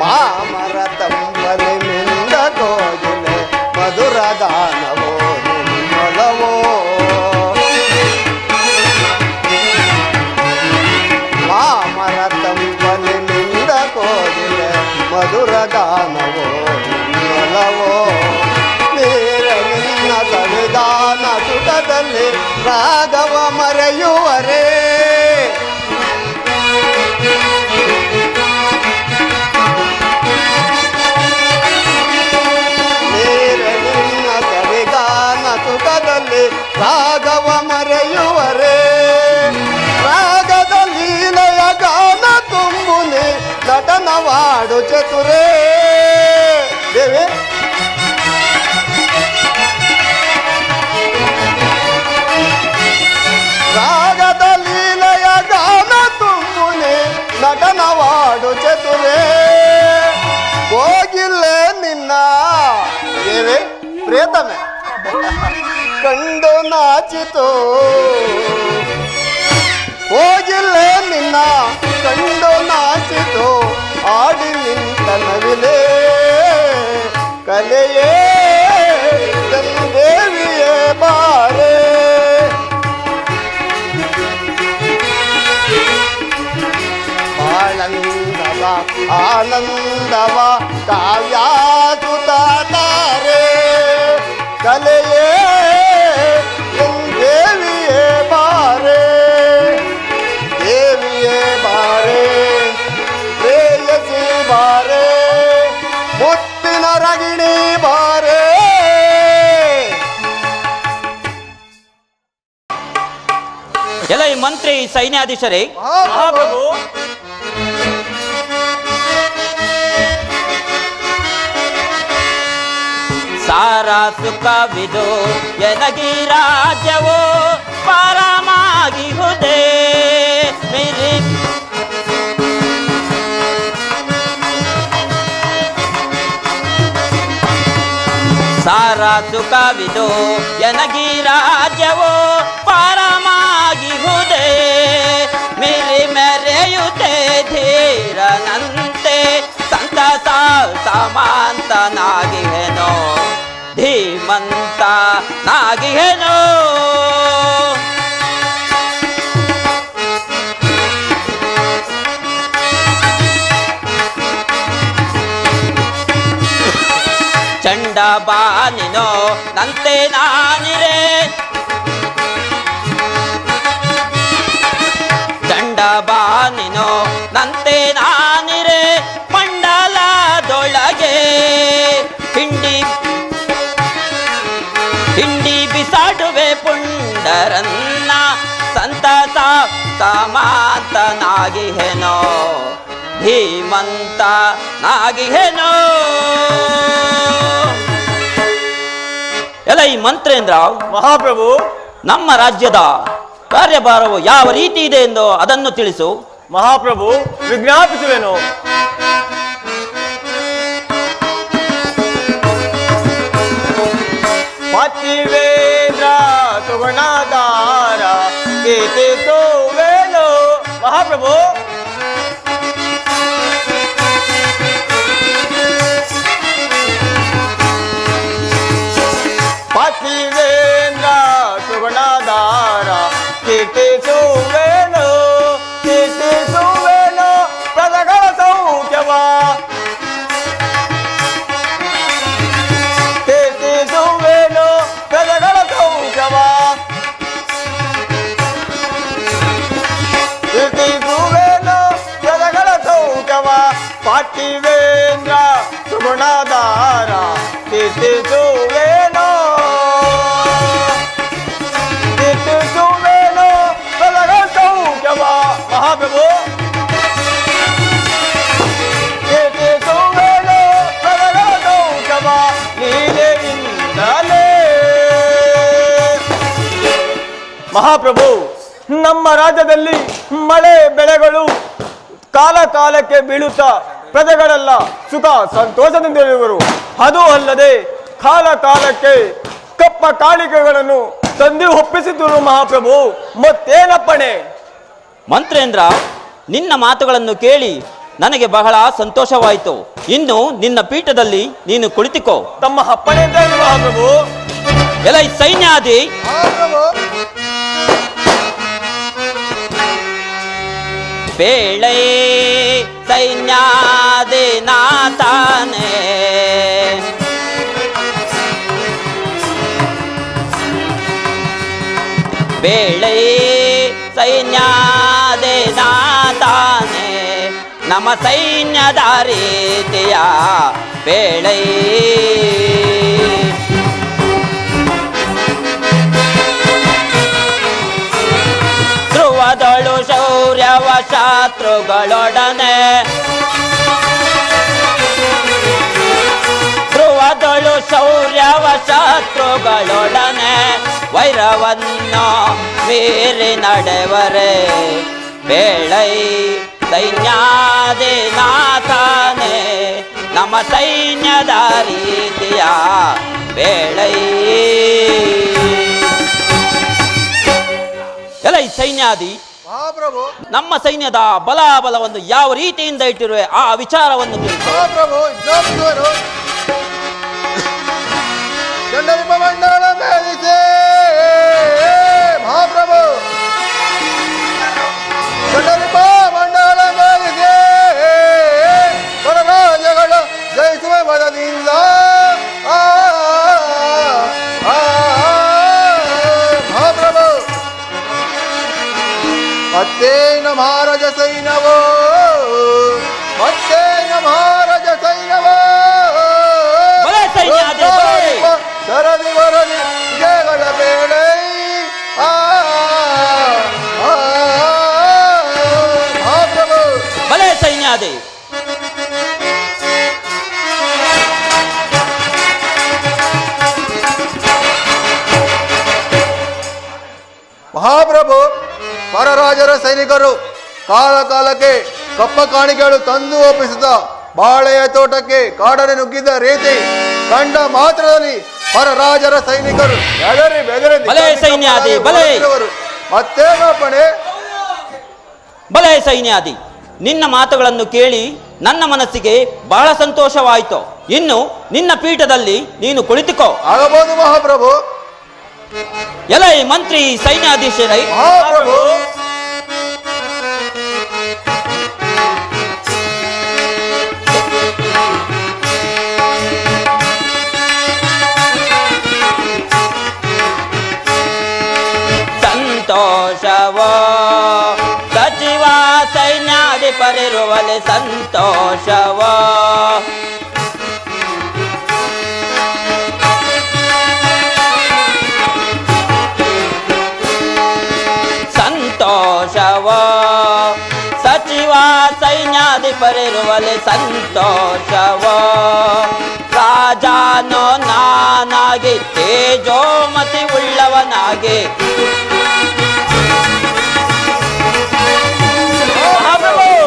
ಮಾಮರ ತಂಬಲಿ ಮಿಂದ ಕೋಗಿಲೆ ಮಧುರ ಗಾನವೋ ನಿಮ್ಮೊಲವೋ ಮಾಮರ ತಂಬಲಿ ಮಿಂದ ಕೋಗಿಲೆ ಮಧುರ ಗಾನವೋ ನಿಮ್ಮೊಲವೋ ನೀರ ನಿನ್ನ ಸವಿಗಾನ ಸುಖದಲ್ಲಿ ರಾಗವ ಮರೆಯುವರೇ ರಾಗವ ಮರೆಯುವರೇ ರಾಗದ ಲೀಲೆಯ ಗಾನ ತುಂಬುನೆ ನಟನವಾಡು ಚತುರೇ ದೇವಿ. ರಾಗದ ಲೀಲೆಯ ಗಾನ ತುಂಬುನೆ ನಟನವಾಡು ಚತುರೇ ಹೋಗಿಲ್ಲೇ ನಿನ್ನ ದೇವಿ ಪ್ರೇತಮೆ ಕಂಡು ನಾಚಿತು ಹೋಗಿಲ್ಲೇ ನಿನ್ನ ಕಂಡು ನಾಚಿತು ಆಡಿ ನಿಂತ ನವಿಲೆ ಕಲೆಯೇ ದೇವಿಯೇ ಬಾರೆ ಆನಂದವ ಕಾವ್ಯಾಸುತ್ತಾರೆ ಕಲೆಯೇ ದೇವಿಯೇ ಬಾರೆ ದೇವಿಯೇ ಬಾರೆ ಪ್ರೇಯಸಿ ಬಾರೆ ಮುತ್ತಿನ ರಗಿಣಿ ಬಾರೆ. ಎಲೈ ಮಂತ್ರಿ ಸೈನ್ಯಾಧೀಶರೇ, ಮಹಾಪ್ರಭು ಸಾರ ಸುಖವಿದು ಎನಗಿ ರಾಜ್ಯವೋ ಪರಮಾಗಿಹುದೇ ಮಿರಿ ಸಾರ ಸುಖವಿದು ಎನಗಿ ರಾಜ್ಯವೋ ಪರಮಾಗಿಹುದೇ ಮಿರಿ ಮೆರೆಯುತ್ತೆ ಧೀರನಂತೆ ಸಂತಸ ಸಮಾಂತನಾಗಿಹೆನೋ ಧೀಮಂತ ನಾಗಿಹೆನೋ. ಚಂಡ ಬಾನಿನೋ ನಂತೆ ನಾನಿರೆ ಚಂಡ ಬಾನಿನೋ ನಂತೆ ನಾನಿರೆ ಮಂಡಲದೊಳಗೆ ಹಿಂಡಿ ಹಿಂಡಿ ಬಿಸಾಡುವೆ ಪುಂಡರನ್ನ ಸಂತತ ಸಮಾಂತನಾಗಿಹೆನೋ ಧೀಮಂತ ನಾಗಿಹೆನೋ. ಎಲೈ ಮಂತ್ರೇಂದ್ರ, ಮಹಾಪ್ರಭು ನಮ್ಮ ರಾಜ್ಯದ ಕಾರ್ಯಭಾರವು ಯಾವ ರೀತಿ ಇದೆ ಎಂದು ಅದನ್ನು ತಿಳಿಸು. ಮಹಾಪ್ರಭು ವಿಜ್ಞಾಪಿಸುವೆನು. ಪತಿವೇಂದ್ರ ಸುಗುಣಾಧಾರ ಕೀರ್ತಿಸುವೆನು. ಮಹಾಪ್ರಭು ಪತಿವೇಂದ್ರ ಸುಗುಣಾಧಾರ ಕೀರ್ತಿಸುವೆನು ಕೀರ್ತಿಸುವೆನು ಪ್ರಜೆಗಳ ಸೌಖ್ಯವ ಕೀರ್ತಿಸುವೆನು ಪ್ರಜೆಗಳ ಸೌಖ್ಯವ ಕೀರ್ತಿಸುವೆನು ಪ್ರಜೆಗಳ ಸೌಖ್ಯವ ಪತಿವೇಂದ್ರ ಸುಗುಣಾಧಾರ ಕೀರ್ತಿಸುವೆನು ಕೀರ್ತಿಸುವೆನು ಪ್ರಜೆಗಳ ಸೌಖ್ಯವ. ಮಹಾಪ್ರಭು ಕೀರ್ತಿಸುವೆನು ಪ್ರಜೆಗಳ ಸೌಖ್ಯವ ಲೀಲೆಯಿಂದಲೇ. ಮಹಾಪ್ರಭು ನಮ್ಮ ರಾಜ್ಯದಲ್ಲಿ ಮಳೆ ಬೆಳೆಗಳು ಕಾಲ ಕಾಲಕ್ಕೆ ಬೀಳುತ್ತಾ ಪ್ರಜೆಗಳೆಲ್ಲ ಸುಖ ಸಂತೋಷದಿಂದಿರುವರು. ಅದು ಅಲ್ಲದೆ ಕಾಲ ಕಾಲಕ್ಕೆ ಕಪ್ಪ ಕಾಣಿಕೆಗಳನ್ನು ತಂದು ಒಪ್ಪಿಸಿದ್ರು. ಮಹಾಪ್ರಭು ಮತ್ತೇನಪ್ಪಣೆ? ಮಂತ್ರೇಂದ್ರ, ನಿನ್ನ ಮಾತುಗಳನ್ನು ಕೇಳಿ ನನಗೆ ಬಹಳ ಸಂತೋಷವಾಯಿತು. ಇನ್ನು ನಿನ್ನ ಪೀಠದಲ್ಲಿ ನೀನು ಕುಳಿತುಕೋ. ತಮ್ಮ ಅಪ್ಪಣೆ ಅಂತ ಏನು ಮಹಾಪ್ರಭು? ಎಲೈ ಸೈನ್ಯಾಧಿ, ಬೇಳೆ ಸೈನ್ಯಾದಿ ನಾತಾನೆ ಬೇಳೆ ಸೈನ್ಯಾದಿ ನಾತಾನೆ ನಮ್ಮ ಸೈನ್ಯದ ರೀತಿಯ ಬೇಳೆ ಧ್ರುವದಳು ಶೌರ್ಯವ ಶತ್ರುಗಳೊಡನೆ ಧ್ರುವದಳು ಶೌರ್ಯವ ಶತ್ರುಗಳೊಡನೆ ವೈರವನ್ನು ಮೀರಿ ನಡೆವರೆ ಬೇಳೈ ಸೈನ್ಯಾದಿ ನಾಥಾನೆ ನಮ್ಮ ಸೈನ್ಯದ ರೀತಿಯ ಬೇಳೈ. ಎಲೈ ಸೈನ್ಯಾದಿ, ಮಹಾಪ್ರಭು ನಮ್ಮ ಸೈನ್ಯದ ಬಲಾಬಲವನ್ನು ಯಾವ ರೀತಿಯಿಂದ ಇಟ್ಟಿರುವೆ ಆ ವಿಚಾರವನ್ನು ತಿಳಿಸು. ಮಹಾಪ್ರಭು ಜ್ಞಾಪಿಸುವರು. ಚಂಡರಿಪ ಮಂಡಳ ಮೇಲಿದೆ ಮಹಾಪ್ರಭು ಚಂಡರಿಪ ಮಂಡಳ ಮೇಲಿದೆ ಮಹಾರಾಜ ಸೈನ್ಯವೋ ಮತ್ತೇನ ಮಹಾರಾಜ ಸೈನ್ಯವೋ ಬಲೆ ಸೈನ್ಯಾಧಿ, ಬಲೆ. ಸರದಿ ವರದಿ ಜಗಳ ಬೇಳೆ ಮಹಾಪ್ರಭು ಬಲೆ ಸೈನ್ಯಾಧಿ. ಮಹಾಪ್ರಭು, ಪರರಾಜರ ಸೈನಿಕರು ಕಾಲ ಕಾಲಕ್ಕೆ ಕಪ್ಪ ಕಾಣಿಕೆಗಳು ತಂದು ಒಪ್ಪಿಸಿದ ಬಾಳೆಯ ತೋಟಕ್ಕೆ ಕಾಡನೆ ನುಗ್ಗಿದ್ದ ರೀತಿ ಕಂಡ ಮಾತ್ರದಲ್ಲಿ ಪರರಾಜರ ಸೈನಿಕರು ಬೆದರಿ ಬೆದರಿ ಬಲೆ ಸೈನ್ಯಾಧಿ, ಬಲೆ. ಮತ್ತೇನಪ್ಪಣೆ? ಬಲೆ ಸೈನ್ಯಾಧಿ, ನಿನ್ನ ಮಾತುಗಳನ್ನು ಕೇಳಿ ನನ್ನ ಮನಸ್ಸಿಗೆ ಬಹಳ ಸಂತೋಷವಾಯಿತು. ಇನ್ನು ನಿನ್ನ ಪೀಠದಲ್ಲಿ ನೀನು ಕುಳಿತುಕೋ. ಆಗಬಹುದು ಮಹಾಪ್ರಭು. ಎಲೈ ಮಂತ್ರಿ ಸೈನ್ಯಾಧೀಶರೈ, ಮಹಾಪ್ರಭು, ಸಂತೋಷವೋ ಸಚಿವ ಸೈನ್ಯಾಧಿಪರಿರುವಲ್ಲಿ ಸಂತೋಷವೋ. ಸಂತೋಷವೋ ಸಚಿವ ಸೈನ್ಯಾಧಿಪರಿರುವಲ್ಲಿ ಸಂತೋಷವೋ. ರಾಜನೋ ನಾನಾಗಿ ತೇಜೋಮತಿ ಉಳ್ಳವನಾಗಿ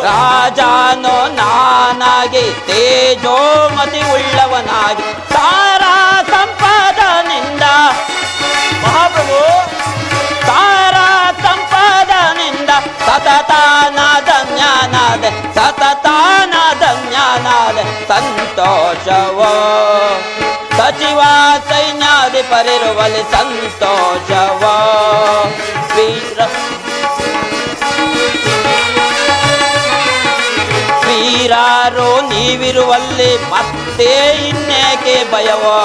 ರಾಜನೋ ನಾನಾಗಿ ತೇಜೋಮತಿ ಉಳ್ಳವನಾಗಿ ಸಾರಾ ಸಂಪಾದನಿಂದ ಮಹಾಪ್ರಭು ಸಾರಾ ಸಂಪಾದನಿಂದ ಸತತಾನಾದ ಜ್ಞಾನಾದ ಸಂತೋಷವೋ. ಸಚಿವ ಸೈನ್ಯಾಧಿಪರಿರುವಲ್ಲಿ ಸಂತೋಷವೋ. ವೀರಾರೋ ನೀವಿರುವಲ್ಲಿ ಮತ್ತೆ ಇನ್ನೇಕೆ ಭಯವೋ.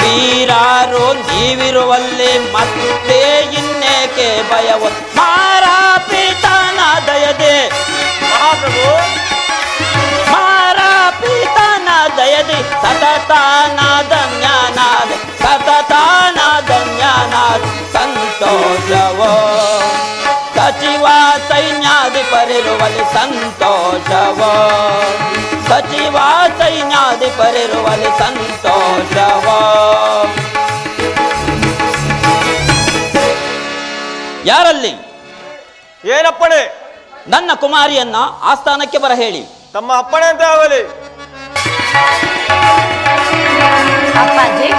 ವೀರಾರೋ ನೀವಿರುವಲ್ಲಿ ಮತ್ತೆ ಇನ್ನೇಕೆ ಭಯವೋ. ಮಾರಾ ಪಿತನ ದಯದೆ ಮಹಾಪ್ರಭು ಮಾರಾ ಪಿತನ ದಯದೆ ಸತತಾನಾದ ಜ್ಞಾನಾದ ಸಂತೋಷವೋ. ಸಚಿವ ಸೈನ್ಯಾಧಿಪರಿರುವಲ್ಲಿ ಸಂತೋಷವೋ. ಸಚಿವ ಸೈನ್ಯಾಧಿಪರಿರುವಲ್ಲಿ ಸಂತೋಷವೋ. ಯಾರಲ್ಲಿ ಏನಪ್ಪಣೆ? ನನ್ನ ಕುಮಾರಿಯನ್ನ ಆಸ್ಥಾನಕ್ಕೆ ಬರ ಹೇಳಿ. ತಮ್ಮ ಅಪ್ಪಣೆ ಅಂತ ಆಗಲಿ. ಅಪ್ಪಾಜಿ,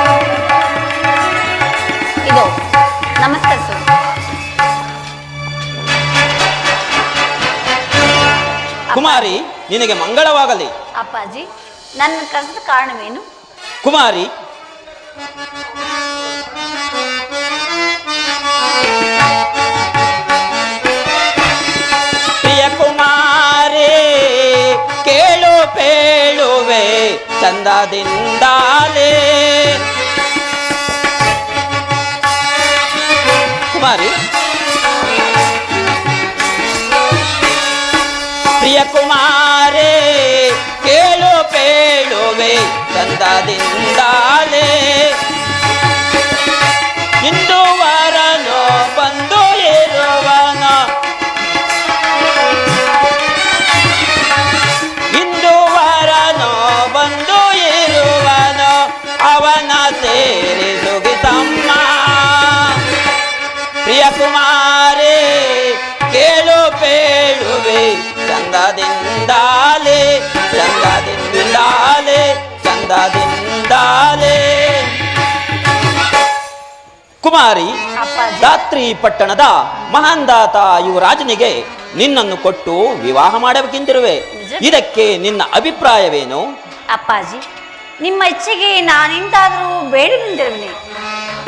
ಇದು ನಮಸ್ಕಾರ ಸರ್. ಕುಮಾರಿ, ನಿನಗೆ ಮಂಗಳವಾಗಲಿ. ಅಪ್ಪಾಜಿ, ನನ್ನ ಕರೆದ ಕಾರಣವೇನು? ಕುಮಾರಿ, ಪ್ರಿಯ ಕುಮಾರಿ ಕೇಳು ಪೇಳುವೆ ಚಂದದಿಂದಾಲೇ. ಕುಮಾರಿ, ಪ್ರಿಯ ಕುಮಾರೇ ಕೇಳು ಪೇಳುವೆ ಚಂದದಿಂದಾಲೇ. ಇಂದು ವರನೋ ಬಂದು ಇರುವನ, ಇಂದು ವರನೋ ಬಂದು ಇರುವನೋ ಅವನ ಸೇರಿಸುಗಿತಮ್ಮ. ಪ್ರಿಯ ಕುಮಾರೇ ಕೇಳು ಪೇಳುವೆ ಚಂದದಿಂದಾಲೇ ಚಂದದಿಂದಾಲೇ. ಕುಮಾರಿ, ಅಪ್ಪಾಜಿ, ಧಾತ್ರಿ ಪಟ್ಟಣದ ಮಹಾಂದಾತ ಯುವರಾಜನಿಗೆ ನಿನ್ನನ್ನು ಕೊಟ್ಟು ವಿವಾಹ ಮಾಡಬೇಕೆಂದಿರುವೆ. ನಿಜ? ಇದಕ್ಕೆ ನಿನ್ನ ಅಭಿಪ್ರಾಯವೇನು? ಅಪ್ಪಾಜಿ, ನಿಮ್ಮ ಇಚ್ಛೆಗೆ ನಾನೆಂತಾದರೂ ಬೇಡವೆಂದಿರುವೆ.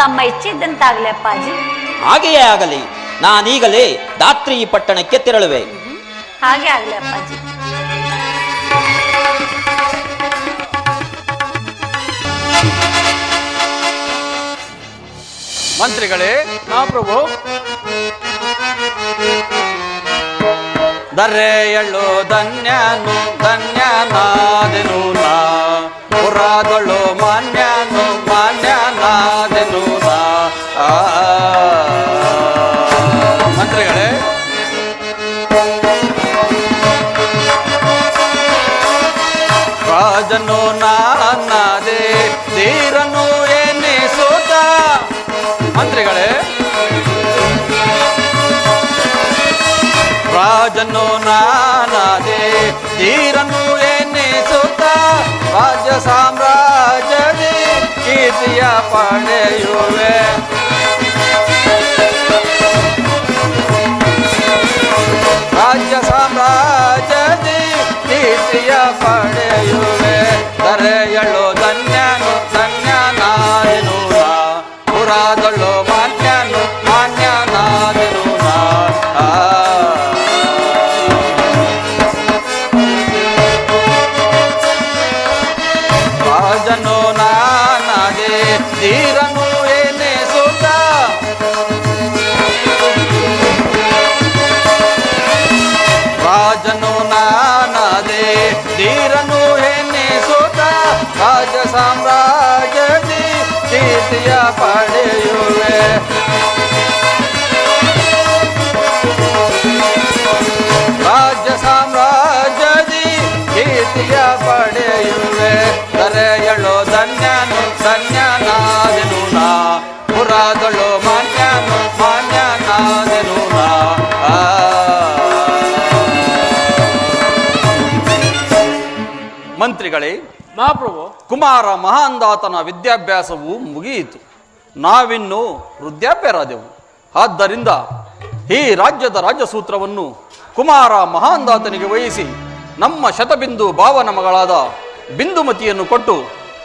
ತಮ್ಮ ಇಚ್ಛೆ ಇದ್ದಂತಾಗಲಿ ಅಪ್ಪಾಜಿ. ಹಾಗೆಯೇ ಆಗಲಿ. ನಾನೀಗಲೇ ಧಾತ್ರಿ ಪಟ್ಟಣಕ್ಕೆ ತೆರಳುವೆ. ಹಾಗೆ ಆಗಲಿ ಅಪ್ಪಾಜಿ. ಮಂತ್ರಿಗಳೇ, ಮಹಾಪ್ರಭು. ದರ್ರೆಯಳು ಧನ್ಯನು ಧನ್ಯನಾದೆನು ನಾ, ಪುರಾದಳು ಮಾನ್ಯನು ಮಾನ್ಯನಾದೆನು ನಾ. ಮಂತ್ರಿಗಳೇ, ರಾಜನು ನಾನದೆ ಧೀರನು ಎನ್ನಿಸುತ್ತ. ಮಂತ್ರಿಗಳೇ, ರಾಜನು ನಾನದೆ ಧೀರನು ಎನ್ನಿಸುತ್ತ, ರಾಜ್ಯ ಸಾಮ್ರಾಜ್ಯದಿ ಕೀರ್ತಿಯ ಪಡೆಯುವೆ. ರಾಜ್ಯ ಸಾಮ್ರಾಜ್ಯದಿ ಕೀರ್ತಿಯ ಪಡೆಯುವೆ. ದರೆಯಳು ಧನ್ಯನು ಧನ್ಯನಾದೆನು ನಾ, ಪುರಾದಳು ಮಾನ್ಯನು ಮಾನ್ಯನಾದೆನು ನಾ. ರಾಜನು ನಾನದೆ ಧೀರನು ಎನ್ನಿಸುತ್ತ, ರಾಜನು ನಾನದೆ ಧೀರನು ಎನ್ನಿಸುತ್ತ, ರಾಜ ಸಾಮ್ರಾಜ್ಯದಿ ಕೀರ್ತಿಯ ಪಡೆಯುವೆ. ರಾಜ್ಯ ಸಾಮ್ರಾಜ್ಯದಿ ಕೀರ್ತಿಯ ಪಡೆಯುವೆ. ದರೆಯಳು ಧನ್ಯನು ಧನ್ಯನಾದೆನು ನಾ, ಪುರಾದಳು ಮಾನ್ಯನು ಮಾನ್ಯನಾದೆನು ನಾ. ಮಂತ್ರಿಗಳೇ, ಮಹಾಪ್ರಭು. ಕುಮಾರ ಮಹಾಂದಾತನ ವಿದ್ಯಾಭ್ಯಾಸವು ಮುಗಿಯಿತು. ನಾವಿನ್ನು ವೃದ್ಧಾಪ್ಯರಾದೆವು. ಆದ್ದರಿಂದ ಈ ರಾಜ್ಯದ ರಾಜ್ಯಸೂತ್ರವನ್ನು ಕುಮಾರ ಮಹಾಂದಾತನಿಗೆ ವಹಿಸಿ ನಮ್ಮ ಶತಬಿಂದು ಭಾವನ ಮಗಳಾದ ಬಿಂದುಮತಿಯನ್ನು ಕೊಟ್ಟು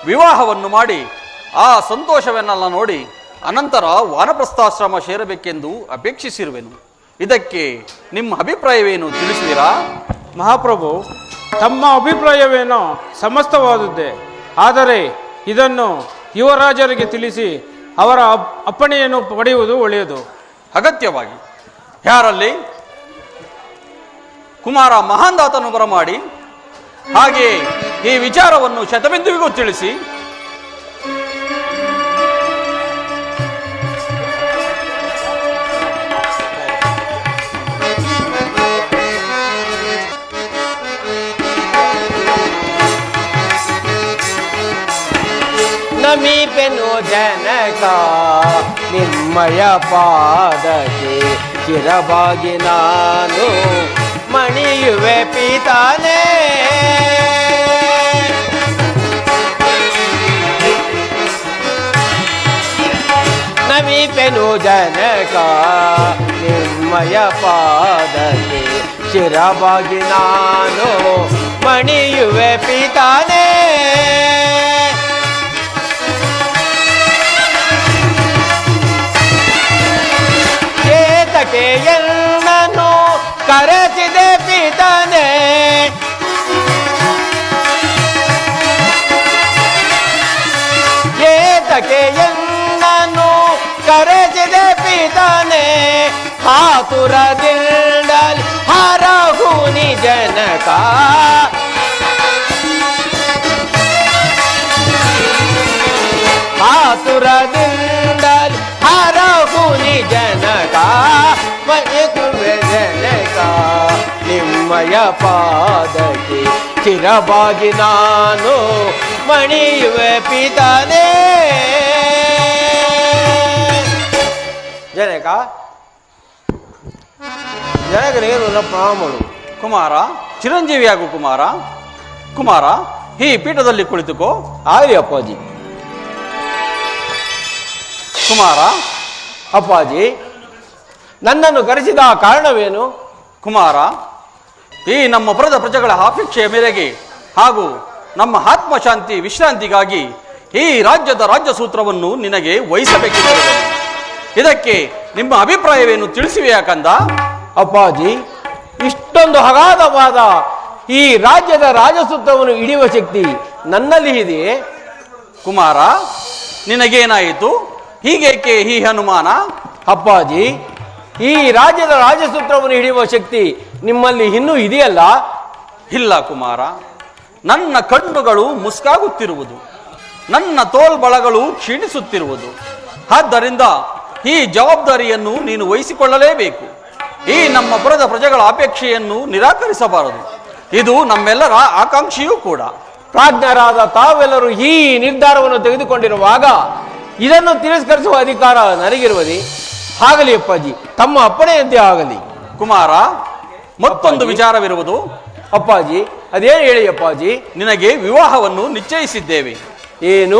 ವಿವಾಹವನ್ನು ಮಾಡಿ ಆ ಸಂತೋಷವನ್ನೆಲ್ಲ ನೋಡಿ ಅನಂತರ ವಾನಪ್ರಸ್ಥಾಶ್ರಮ ಸೇರಬೇಕೆಂದು ಅಪೇಕ್ಷಿಸಿರುವೆನು. ಇದಕ್ಕೆ ನಿಮ್ಮ ಅಭಿಪ್ರಾಯವೇನು, ತಿಳಿಸುವಿರಾ? ಮಹಾಪ್ರಭು, ತಮ್ಮ ಅಭಿಪ್ರಾಯವೇನೋ ಸಮಸ್ತವಾದುದೇ. ಆದರೆ ಇದನ್ನು ಯುವರಾಜರಿಗೆ ತಿಳಿಸಿ ಅವರ ಅಪ್ಪಣೆಯನ್ನು ಪಡೆಯುವುದು ಒಳ್ಳೆಯದು. ಅಗತ್ಯವಾಗಿ ಯಾರಲ್ಲಿ ಕುಮಾರ ಮಹಾಂದಾತನು ಬರಮಾಡಿ ಹಾಗೆಯೇ ಈ ವಿಚಾರವನ್ನು ಶತಬಿಂದುವಿಗೂ ತಿಳಿಸಿ ನಮೀಪೆನು ಜನಕ ನಿಮ್ಮಯ ಪಾದಕ್ಕೆ ಚಿರಬಾಗಿ ನಾನು ಮಣಿಯುವೆ ಪಿತಾನೇ. ನಮೀಪೆನು ಜನಕ ನಿಮ್ಮಯ ಪಾದಕ್ಕೆ ಚಿರಬಾಗಿ ನಾನು ಮಣಿಯುವೆ ಪಿತಾನೇ. ಎನ್ನನು ಕರೆಸಿದೆ ಪಿತಾನೆ, ಏತಕ್ಕೆ ಎನ್ನನು ಕರೆಸಿದೆ ಪಿತಾನೆ. ಆತುರದಿಂದಲಿ ಹರಹುನಿ ಜನಕ, ಆತುರದಿಂದಲಿ ಹರಹುನಿ ಜನಕ. ಮಣಿಯುವೆ ಜನಕ ನಿಮ್ಮಯ ಪಾದಕ್ಕೆ ಚಿರಬಾಗಿ ನಾನು ಮಣಿಯುವೆ ಪಿತಾನೇ. ಜನಕ ಜನಕನಿಗೆ ನನ್ನ ಪ್ರಣಾಮಗಳು. ಕುಮಾರ, ಚಿರಂಜೀವಿಯಾಗು ಕುಮಾರ. ಕುಮಾರ, ಈ ಪೀಠದಲ್ಲಿ ಕುಳಿತುಕೋ. ಆಗಲಿ ಅಪ್ಪಾಜಿ. ಕುಮಾರ, ಅಪ್ಪಾಜಿ ನನ್ನನ್ನು ಕರೆಸಿದ ಕಾರಣವೇನು? ಕುಮಾರ, ಈ ನಮ್ಮ ಪುರದ ಪ್ರಜೆಗಳ ಅಪೇಕ್ಷೆಯ ಮೇರೆಗೆ ಹಾಗೂ ನಮ್ಮ ಆತ್ಮಶಾಂತಿ ವಿಶ್ರಾಂತಿಗಾಗಿ ಈ ರಾಜ್ಯದ ರಾಜ್ಯಸೂತ್ರವನ್ನು ನಿನಗೆ ವಹಿಸಬೇಕಿದೆ. ಇದಕ್ಕೆ ನಿಮ್ಮ ಅಭಿಪ್ರಾಯವೇನು, ತಿಳಿಸುವೆಯಾ ಕಂದ? ಅಪ್ಪಾಜಿ, ಇಷ್ಟೊಂದು ಅಗಾಧವಾದ ಈ ರಾಜ್ಯದ ರಾಜಸೂತ್ರವನ್ನು ಹಿಡಿಯುವ ಶಕ್ತಿ ನನ್ನಲ್ಲಿ ಇದೆಯೇ? ಕುಮಾರ, ನಿನಗೇನಾಯಿತು? ಹೀಗೇಕೆ ಈ ಅನುಮಾನ? ಅಪ್ಪಾಜಿ, ಈ ರಾಜ್ಯದ ರಾಜಸೂತ್ರವನ್ನು ಹಿಡಿಯುವ ಶಕ್ತಿ ನಿಮ್ಮಲ್ಲಿ ಇನ್ನೂ ಇದೆಯಲ್ಲ? ಇಲ್ಲ ಕುಮಾರ, ನನ್ನ ಕಣ್ಣುಗಳು ಮುಸ್ಕಾಗುತ್ತಿರುವುದು, ನನ್ನ ತೋಳ್ಬಳಗಳು ಕ್ಷೀಣಿಸುತ್ತಿರುವುದು. ಆದ್ದರಿಂದ ಈ ಜವಾಬ್ದಾರಿಯನ್ನು ನೀನು ವಹಿಸಿಕೊಳ್ಳಲೇಬೇಕು. ಈ ನಮ್ಮ ಪುರದ ಪ್ರಜೆಗಳ ಅಪೇಕ್ಷೆಯನ್ನು ನಿರಾಕರಿಸಬಾರದು. ಇದು ನಮ್ಮೆಲ್ಲರ ಆಕಾಂಕ್ಷೆಯೂ ಕೂಡ. ಪ್ರಾಜ್ಞರಾದ ತಾವೆಲ್ಲರೂ ಈ ನಿರ್ಧಾರವನ್ನು ತೆಗೆದುಕೊಂಡಿರುವಾಗ ಇದನ್ನು ತಿರಸ್ಕರಿಸುವ ಅಧಿಕಾರ ನನಗಿರುವುದೇ? ಆಗಲಿ ಅಪ್ಪಾಜಿ, ತಮ್ಮ ಅಪ್ಪಣೆಯಂತೆ ಆಗಲಿ. ಕುಮಾರ, ಮತ್ತೊಂದು ವಿಚಾರವಿರುವುದು. ಅಪ್ಪಾಜಿ, ಅದೇನು ಹೇಳಿ ಅಪ್ಪಾಜಿ? ನಿನಗೆ ವಿವಾಹವನ್ನು ನಿಶ್ಚಯಿಸಿದ್ದೇವೆ. ಏನು,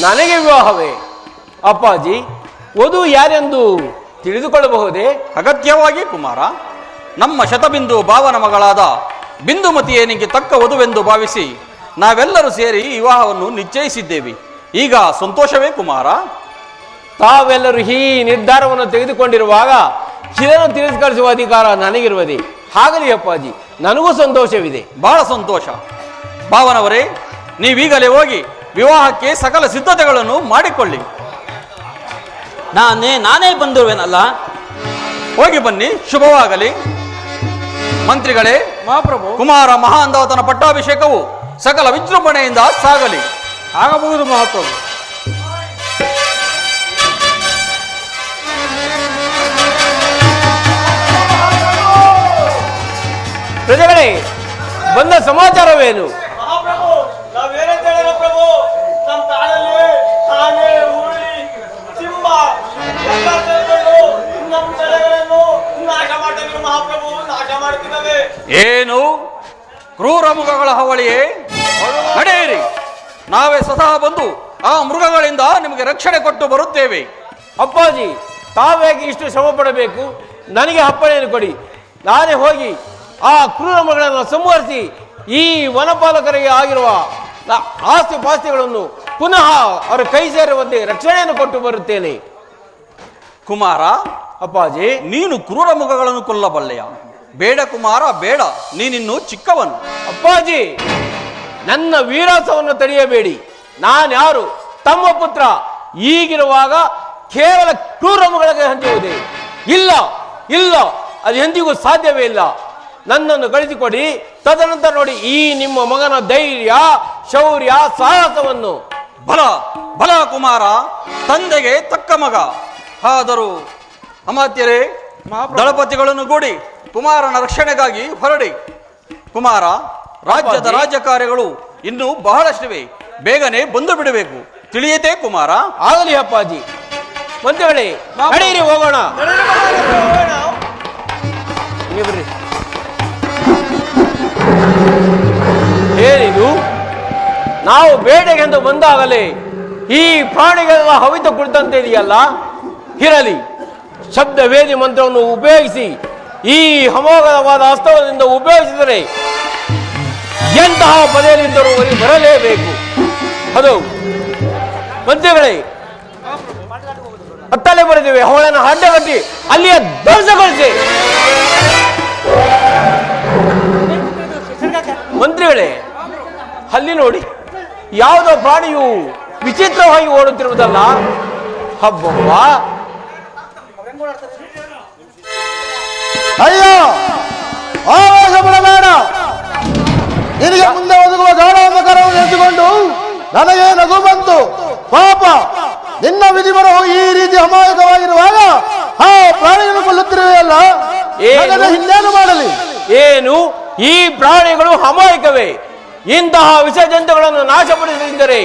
ನನಗೆ ವಿವಾಹವೇ? ಅಪ್ಪಾಜಿ, ವಧು ಯಾರೆಂದು ತಿಳಿದುಕೊಳ್ಳಬಹುದೇ? ಅಗತ್ಯವಾಗಿ ಕುಮಾರ, ನಮ್ಮ ಶತಬಿಂದು ಭಾವನ ಮಗಳಾದ ಬಿಂದುಮತಿಯೇನಿಗೆ ತಕ್ಕ ವಧುವೆಂದು ಭಾವಿಸಿ ನಾವೆಲ್ಲರೂ ಸೇರಿ ವಿವಾಹವನ್ನು ನಿಶ್ಚಯಿಸಿದ್ದೇವೆ. ಈಗ ಸಂತೋಷವೇ ಕುಮಾರ? ತಾವೆಲ್ಲರೂ ಈ ನಿರ್ಧಾರವನ್ನು ತೆಗೆದುಕೊಂಡಿರುವಾಗ ಇದನ್ನು ತಿರಸ್ಕರಿಸುವ ಅಧಿಕಾರ ನನಗಿರುವುದೇ? ಆಗಲಿ ಅಪ್ಪಾಜಿ, ನನಗೂ ಸಂತೋಷವಿದೆ. ಬಹಳ ಸಂತೋಷ. ಭಾವನವರೇ, ನೀವೀಗಲೇ ಹೋಗಿ ವಿವಾಹಕ್ಕೆ ಸಕಲ ಸಿದ್ಧತೆಗಳನ್ನು ಮಾಡಿಕೊಳ್ಳಿ. ನಾನೇ ಬಂದಿರುವೆನಲ್ಲ. ಹೋಗಿ ಬನ್ನಿ, ಶುಭವಾಗಲಿ. ಮಂತ್ರಿಗಳೇ, ಮಹಾಪ್ರಭು. ಕುಮಾರ ಮಹಾಂದಾತನ ಪಟ್ಟಾಭಿಷೇಕವು ಸಕಲ ವಿಜೃಂಭಣೆಯಿಂದ ಸಾಗಲಿ. ಆಗಬಹುದು ಮಹಾಪ್ರಭು. ಪ್ರಜೆಗಳೇ, ಬಂದ ಸಮಾಚಾರವೇನು? ಮಹಾಪ್ರಭು, ನಾವೇನಂತ ಹೇಳಿರೋ ಪ್ರಭು, ನಮ್ಮ ಕಾಡಲ್ಲಿ ಆನೆ, ಹುಲಿ, ಸಿಂಹ ಎಲ್ಲ ಸೇರಿಕೊಂಡು ನಮ್ಮ ತಲೆಗಳನ್ನು ನಾಶ ಮಾಡ್ತಿದ್ರು ಮಹಾಪ್ರಭು, ನಾಶ ಮಾಡ್ತಿದ್ದಾವೆ. ಏನು ಕ್ರೂರ ಮೃಗಗಳ ಹಾವಳಿಯೇ? ನಡೆಯಿರಿ, ನಾವೇ ಸ್ವತಃ ಬಂದು ಆ ಮೃಗಗಳಿಂದ ನಿಮಗೆ ರಕ್ಷಣೆ ಕೊಟ್ಟು ಬರುತ್ತೇವೆ. ಅಪ್ಪಾಜಿ, ತಾವೇಗೆ ಇಷ್ಟು ಶ್ರಮ ಪಡಬೇಕು? ನನಗೆ ಅಪ್ಪಣೆಯನ್ನು ಕೊಡಿ. ನಾನೇ ಹೋಗಿ ಆ ಕ್ರೂರ ಮೃಗಗಳನ್ನು ಸಂಹರಿಸಿ ಈ ವನಪಾಲಕರಿಗೆ ಆಗಿರುವ ಆಸ್ತಿ ಪಾಸ್ತಿಗಳನ್ನು ಪುನಃ ಅವರ ಕೈ ಸೇರುವಂತೆ ರಕ್ಷಣೆಯನ್ನು ಕೊಟ್ಟು ಬರುತ್ತೇನೆ. ಕುಮಾರ, ಅಪ್ಪಾಜಿ, ನೀನು ಕ್ರೂರ ಮೃಗಗಳನ್ನು ಕೊಲ್ಲಬಲ್ಲೆಯ? ಬೇಡ ಕುಮಾರ, ಬೇಡ, ನೀನಿನ್ನು ಚಿಕ್ಕವನು. ಅಪ್ಪಾಜಿ, ನನ್ನ ವೀರಾಸವನ್ನು ತಡೆಯಬೇಡಿ. ನಾನ್ಯಾರು? ತಮ್ಮ ಪುತ್ರ. ಈಗಿರುವಾಗ ಕೇವಲ ಕ್ರೂರ ಮೃಗಗಳಿಗೆ ಹಂಚುವುದೇ? ಇಲ್ಲ ಇಲ್ಲ, ಅದು ಎಂದಿಗೂ ಸಾಧ್ಯವೇ ಇಲ್ಲ. ನನ್ನನ್ನು ಕಳಿಸಿಕೊಡಿ, ತದನಂತರ ನೋಡಿ ಈ ನಿಮ್ಮ ಮಗನ ಧೈರ್ಯ, ಶೌರ್ಯ, ಸಾಹಸವನ್ನು. ಬಲ ಬಲ ಕುಮಾರ, ತಂದೆಗೆ ತಕ್ಕ ಮಗ. ಆದರೂ ಅಮಾತ್ಯರೇ, ದಳಪತಿಗಳನ್ನು ಗೂಡಿ ಕುಮಾರನ ರಕ್ಷಣೆಗಾಗಿ ಹೊರಡಿ. ಕುಮಾರ, ರಾಜ್ಯದ ರಾಜ್ಯ ಕಾರ್ಯಗಳು ಇನ್ನೂ ಬಹಳಷ್ಟಿವೆ, ಬೇಗನೆ ಬಂದು ಬಿಡಬೇಕು. ತಿಳಿಯತೆ ಕುಮಾರ? ಆಗಲಿ ಅಪ್ಪಾಜಿ. ಮಂತ್ರಿಗಳೇ, ನಡೆಯಿರಿ, ಹೋಗೋಣ. ಹಿಂಗೆ ಬರ್ರಿ. ಏನಿದು? ನಾವು ಬೇಟೆಗೆಂದು ಬಂದಾಗಲೇ ಈ ಪ್ರಾಣಿಗಳೆಲ್ಲ ಹವಿತ ಕುಳಿತಂತೆ ಇದೆಯಲ್ಲ? ಇರಲಿ, ಶಬ್ದ ವೇದಿ ಮಂತ್ರವನ್ನು ಉಪಯೋಗಿಸಿ ಈ ಅಮೋಘವಾದ ಹಸ್ತವದಿಂದ ಉಪಯೋಗಿಸಿದರೆ ಎಂತಹ ಪದೆಯಲ್ಲಿದ್ದರೂ ಬರಲೇಬೇಕು. ಅದು ಮಂತ್ರಿಗಳೇ, ಹತ್ತಲೇ ಬರೆದಿವೆ. ಅವಳನ್ನು ಅಡ್ಡಗಟ್ಟಿ ಅಲ್ಲಿಯ ಧ್ವಂಸಗೊಳಿಸಿ. ಮಂತ್ರಿಗಳೇ, ಅಲ್ಲಿ ನೋಡಿ, ಯಾವುದೋ ಪ್ರಾಣಿಯು ವಿಚಿತ್ರವಾಗಿ ಓಡುತ್ತಿರುವುದಲ್ಲ? ಹಬ್ಬಬ್ಬ! ಅಯ್ಯೋ, ಆವೇಶ ಪಡಬೇಡ. ನಿನಗೆ ಮುಂದೆ ಒದಗುವ ಗಾಢಾಂಧಕಾರವನ್ನು ನೆನೆಸಿಕೊಂಡು ನನಗೆ ನಗು ಬಂತು. ಪಾಪ, ನಿನ್ನ ವಿಧಿಬರಹು ಈ ರೀತಿ ಅಮಾಯಕವಾಗಿರುವಾಗ ಆ ಪ್ರಾಣಿಗಳನ್ನು ಕೊಲ್ಲುತ್ತಿರುವೆಯಲ್ಲ, ಇನ್ನೇನು ಮಾಡಲಿ? ಏನು, ಈ ಪ್ರಾಣಿಗಳು ಅಮಾಯಕವೇ? ಇಂತಹ ವಿಷ ಜಂತುಗಳನ್ನು ನಾಶಪಡಿಸಿದರೆ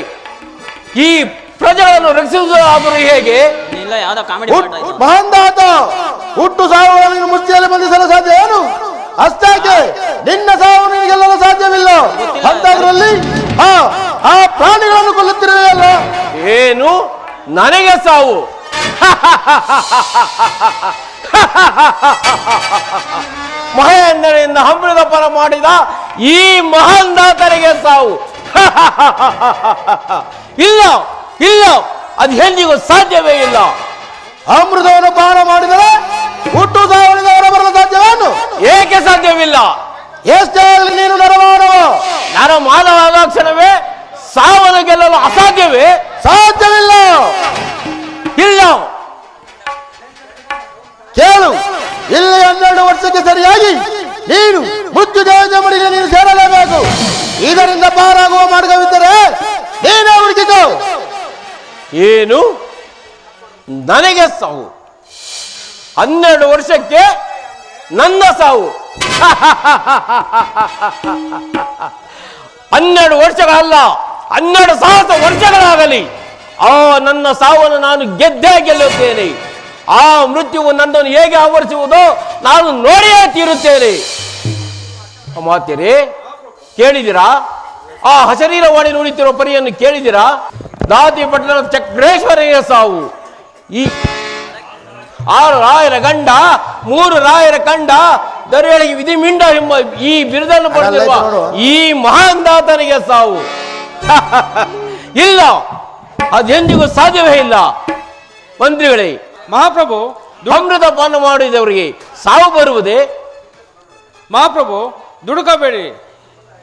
ಈ ಪ್ರಜೆಗಳನ್ನು ರಕ್ಷಿಸುವುದಾದರೂ ಹೇಗೆ? ಇಲ್ಲ, ಯಾವ್ದೋ ಕಾಮಿಡಿ ಮಾಡ್ತಾ ಇದ್ದೀನಿ. ಮಹಾಂದಾತ, ಹುಟ್ಟು ಸಾವುಗಳನ್ನು ಮುಷ್ಟಿಯಲ್ಲಿ ಬಂಧಿಸಲು ಸಾಧ್ಯ ಏನು? ಅಷ್ಟಾಕೆ ನಿನ್ನ ಸಾವು ನಿನಗೆಲ್ಲರೂ ಸಾಧ್ಯವಿಲ್ಲ. ಅಂತದ್ರಲ್ಲಿ ಆ ಪ್ರಾಣಿಗಳನ್ನು ಕೊಲ್ಲುತ್ತಿರುವೆಯಲ್ಲ? ಏನು, ನನಗೆ ಸಾವು? ಮಹೇಂದ್ರನಿಂದ ಅಮೃತಪಾನ ಮಾಡಿದ ಈ ಮಹಾಂದಾತರಿಗೆ ಸಾವು? ಇಲ್ಲ ಇಲ್ಲ, ಅದು ಎಂದಿಗೂ ಸಾಧ್ಯವೇ ಇಲ್ಲ. ಅಮೃತವನ್ನು ಪಾನ ಮಾಡಿದರೆ ಹುಟ್ಟು ಸಾವಳಿಗೆ ಹೊರಬರಲು ಸಾಧ್ಯವೇನು? ಏಕೆ ಸಾಧ್ಯವಿಲ್ಲ? ಎಷ್ಟೇ ಆಗಲಿ ನೀನು ನರಮಾನವ. ನರಮಾನವಾದ ಕ್ಷಣವೇ ಸಾವನ್ನು ಗೆಲ್ಲಲು ಅಸಾಧ್ಯವೇ? ಸಾಧ್ಯವಿಲ್ಲ. ಇಲ್ಲ. ಕೇಳು, ಇಲ್ಲಿ 12 ವರ್ಷಕ್ಕೆ ಸರಿಯಾಗಿ ನೀನು ಮೃತ್ಯುಂಜಯ ಮಡಿಗೆ ನೀನು ಸೇರಲೇಬೇಕು. ಇದರಿಂದ ಪಾರಾಗುವ ಮಾರ್ಗವಿದ್ದರೆ ನೀನೇ ಹುಡುಕಿಕೋ. ಏನು ನನಗೆ ಸಾವು? 12 ವರ್ಷಕ್ಕೆ ನನ್ನ ಸಾವು? 12 ವರ್ಷಗಳಲ್ಲ, 12,000 ವರ್ಷಗಳಾಗಲಿ ಆ ನನ್ನ ಸಾವನ್ನು ನಾನು ಗೆದ್ದೇ ಗೆಲ್ಲುತ್ತೇನೆ. ಆ ಮೃತ್ಯುವು ನನ್ನನ್ನು ಹೇಗೆ ಆವರಿಸುವುದೋ ನಾನು ನೋಡಿಯೇ ತೀರುತ್ತೇನೆ. ಮಾತೇರೆ ಕೇಳಿದಿರಾ? ಆ ಹಸರೀರವಾಣಿ ನುಡಿತಿರುವ ಪರಿಯನ್ನು ಕೇಳಿದಿರಾ? ದಾತಿ ಪಟ್ಟಣದ ಚಕ್ರೇಶ್ವರಯ್ಯ ಸಾವು, ಈ 6 ರಾಯರ ಗಂಡ 3 ರಾಯರ ಕಂಡ ದೊರೆಯೊಳಗೆ ವಿಧಿಮಿಂಡ ಎಂಬ ಈ ಬಿರುದನ್ನು ಪಡೆದಿರುವ ಈ ಮಹಾನ್ ದಾತನಿಗೆ ಸಾವು. ಇಲ್ಲ, ಅದೆಂದಿಗೂ ಸಾಧ್ಯವೇ ಇಲ್ಲ. ಮಂತ್ರಿಗಳೇ, ಮಹಾಪ್ರಭು, ಅಮೃತ ಪಾನ ಮಾಡಿದವರಿಗೆ ಸಾವು ಬರುವುದೇ? ಮಹಾಪ್ರಭು ದುಡುಕಬೇಡಿ.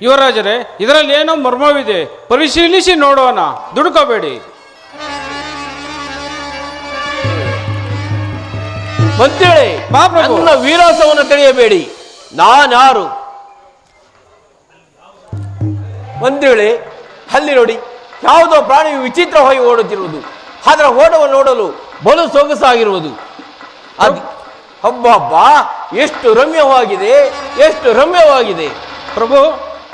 ಯುವರಾಜರೇ, ಇದರಲ್ಲಿ ಏನೋ ಮರ್ಮವಿದೆ, ಪರಿಶೀಲಿಸಿ ನೋಡೋಣ, ದುಡುಕಬೇಡಿ. ಮಂತ್ರಿಗಳೇ, ಮಹಾಪ್ರಭು, ನನ್ನ ವೀರಾಸವನ್ನು ತಿಳಿಯಬೇಡಿ. ನಾನ್ಯಾರು? ಮಂತ್ರಿಗಳೇ, ಅಲ್ಲಿ ನೋಡಿ, ಯಾವುದೋ ಪ್ರಾಣಿಯು ವಿಚಿತ್ರವಾಗಿ ಓಡುತ್ತಿರುವುದು. ಅದರ ಓಟವನ್ನು ನೋಡಲು ಬಲು ಸೊಗಸಾಗಿರುವುದು. ಹಬ್ಬ, ಎಷ್ಟು ರಮ್ಯವಾಗಿದೆ, ಎಷ್ಟು ರಮ್ಯವಾಗಿದೆ. ಪ್ರಭು,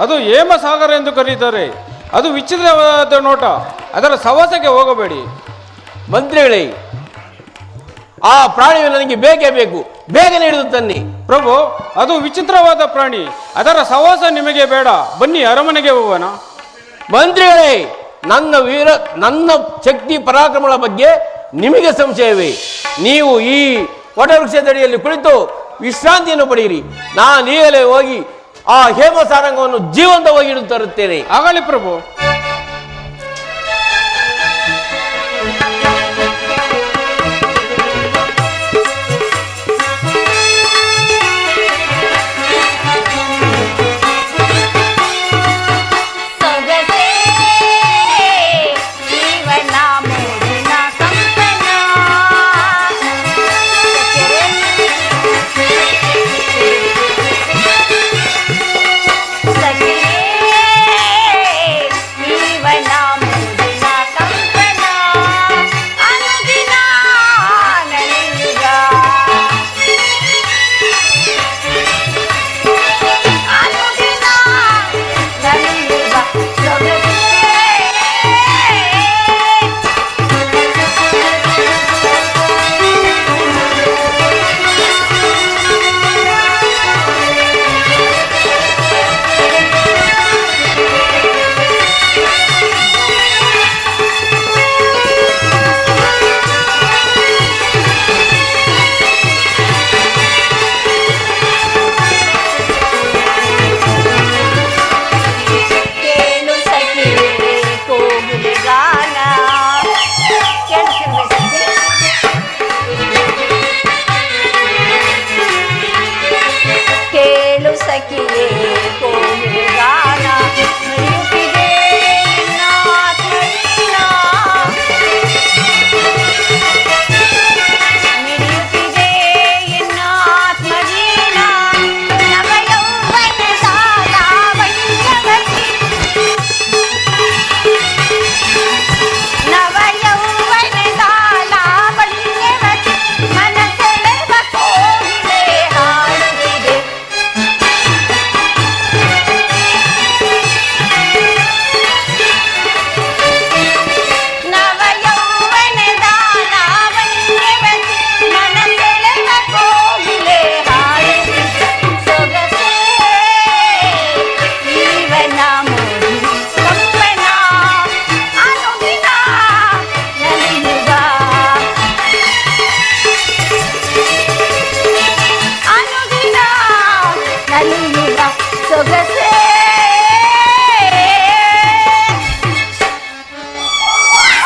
ಅದು ಹೇಮಸಾಗರ ಎಂದು ಕರೀತಾರೆ. ಅದು ವಿಚಿತ್ರವಾದ ನೋಟ, ಅದರ ಸವಾಸಕ್ಕೆ ಹೋಗಬೇಡಿ. ಮಂತ್ರಿಗಳೇ, ಆ ಪ್ರಾಣಿಯು ನನಗೆ ಬೇಕೇ ಬೇಕು, ಬೇಗನೆ ಹಿಡಿದು ತನ್ನಿ. ಪ್ರಭು, ಅದು ವಿಚಿತ್ರವಾದ ಪ್ರಾಣಿ, ಅದರ ಸವಾಸ ನಿಮಗೆ ಬೇಡ. ಬನ್ನಿ, ಅರಮನೆಗೆ ಹೋಗೋಣ. ಮಂತ್ರಿಗಳೇ, ನನ್ನ ಶಕ್ತಿ ಪರಾಕ್ರಮಗಳ ಬಗ್ಗೆ ನಿಮಗೆ ಸಂಶಯವೇ? ನೀವು ಈ ವಟವೃಕ್ಷದಡಿಯಲ್ಲಿ ಕುಳಿತು ವಿಶ್ರಾಂತಿಯನ್ನು ಪಡೆಯಿರಿ. ನಾನು ಈಗಲೇ ಹೋಗಿ ಆ ಹೇಮಸಾರಂಗವನ್ನು ಜೀವಂತವಾಗಿ ಹಿಡಿದು ತರುತ್ತೇನೆ. ಆಗಲಿ ಪ್ರಭು.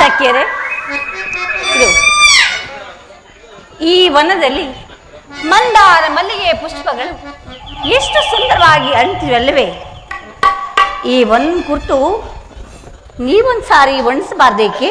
ಸಖ್ಯರೇ, ಇದು ಈ ವನದಲ್ಲಿ ಮಂದಾರ ಮಲ್ಲಿಗೆಯ ಪುಷ್ಪಗಳು ಎಷ್ಟು ಸುಂದರವಾಗಿ ಅಣಿತಿವಲ್ಲವೇ? ಈ ಒಂದು ಕುರಿತು ನೀವೊಂದು ಸಾರಿ ವರ್ಣಿಸಬಾರ್ದೇಕೆ?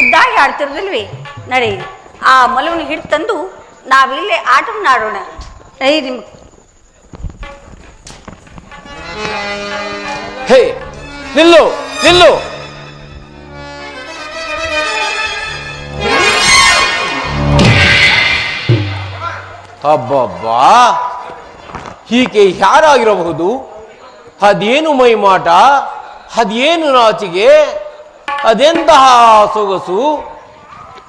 ಮುದ್ದಾಗಿ ಆಡ್ತಿರೋದಿಲ್ವೇ? ನಡಿ, ಆ ಮೊಲವನ್ನು ಹಿಡಿದು ತಂದು ನಾವಿಲ್ಲೇ ಆಟವನ್ನು ಆಡೋಣ. ನಡಿ ನಿಮ್ಮ. ಹೇ, ನಿಲ್ಲು ನಿಲ್ಲು. ಅಬ್ಬಬ್ಬಾ, ಹೀಗೆ ಯಾರಾಗಿರಬಹುದು? ಅದೇನು ಮೈಮಾಟ, ಅದೇನು ನಾಚಿಗೆ, ಅದೆಂತಹ ಸೊಗಸು.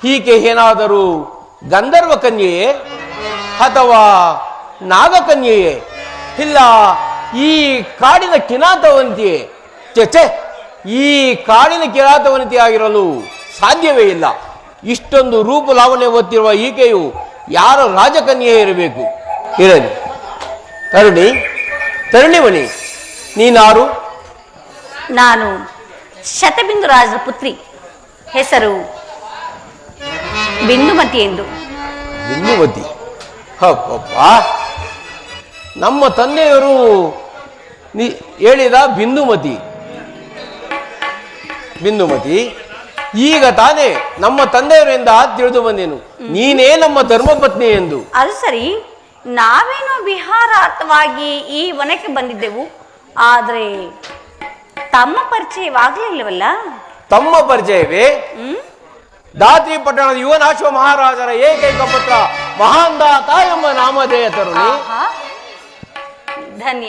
ಹೀಗೆ ಏನಾದರೂ ಗಂಧರ್ವ ಕನ್ಯೆಯೇ ಅಥವಾ ನಾಗಕನ್ಯೆಯೇ? ಇಲ್ಲ ಈ ಕಾಡಿನ ಕಿರಾತವಂತಿಯೇ? ಚೆ, ಈ ಕಾಡಿನ ಕಿರಾತವಂತಿ ಆಗಿರಲು ಸಾಧ್ಯವೇ ಇಲ್ಲ. ಇಷ್ಟೊಂದು ರೂಪ ಲಾವಣ್ಯ ಹೊತ್ತಿರುವ ಈಕೆಯು ಯಾರ ರಾಜಕನ್ಯೆ ಇರಬೇಕು? ಇರಲಿ. ತರುಣಿಮಣಿ, ನೀನಾರು? ನಾನು ಶತಬಿಂದು ರಾಜರ ಪುತ್ರಿ, ಹೆಸರು ಬಿಂದುಮತಿ ಎಂದು. ಬಿಂದುಮತಿ? ಹಬ್ಬ, ನಮ್ಮ ತಂದೆಯವರು ಹೇಳಿದ ಬಿಂದುಮತಿ. ಈಗ ತಾನೇ ನಮ್ಮ ತಂದೆಯವರಿಂದ ತಿಳಿದು ಬಂದೇನು ನೀನೇ ನಮ್ಮ ಧರ್ಮಪತ್ನಿ ಎಂದು. ಅದು ಸರಿ, ನಾವೇನೋ ವಿಹಾರಾರ್ಥವಾಗಿ ಈ ವನಕ್ಕೆ ಬಂದಿದ್ದೆವು. ಆದರೆ ತಮ್ಮ ಪರಿಚಯವಾಗಲಿಲ್ಲವಲ್ಲ? ತಮ್ಮ ಪರಿಚಯವೇ? ದಾತ್ರಿ ಪಟ್ಟಣದ ಯುವನಾಶ್ವ ಮಹಾರಾಜರ ಏಕೈಕ ಪುತ್ರ ಮಹಾಂದಾತ ಎಂಬ ನಾಮಧೇಯ ತರುಣಿ. ಧನ್ಯ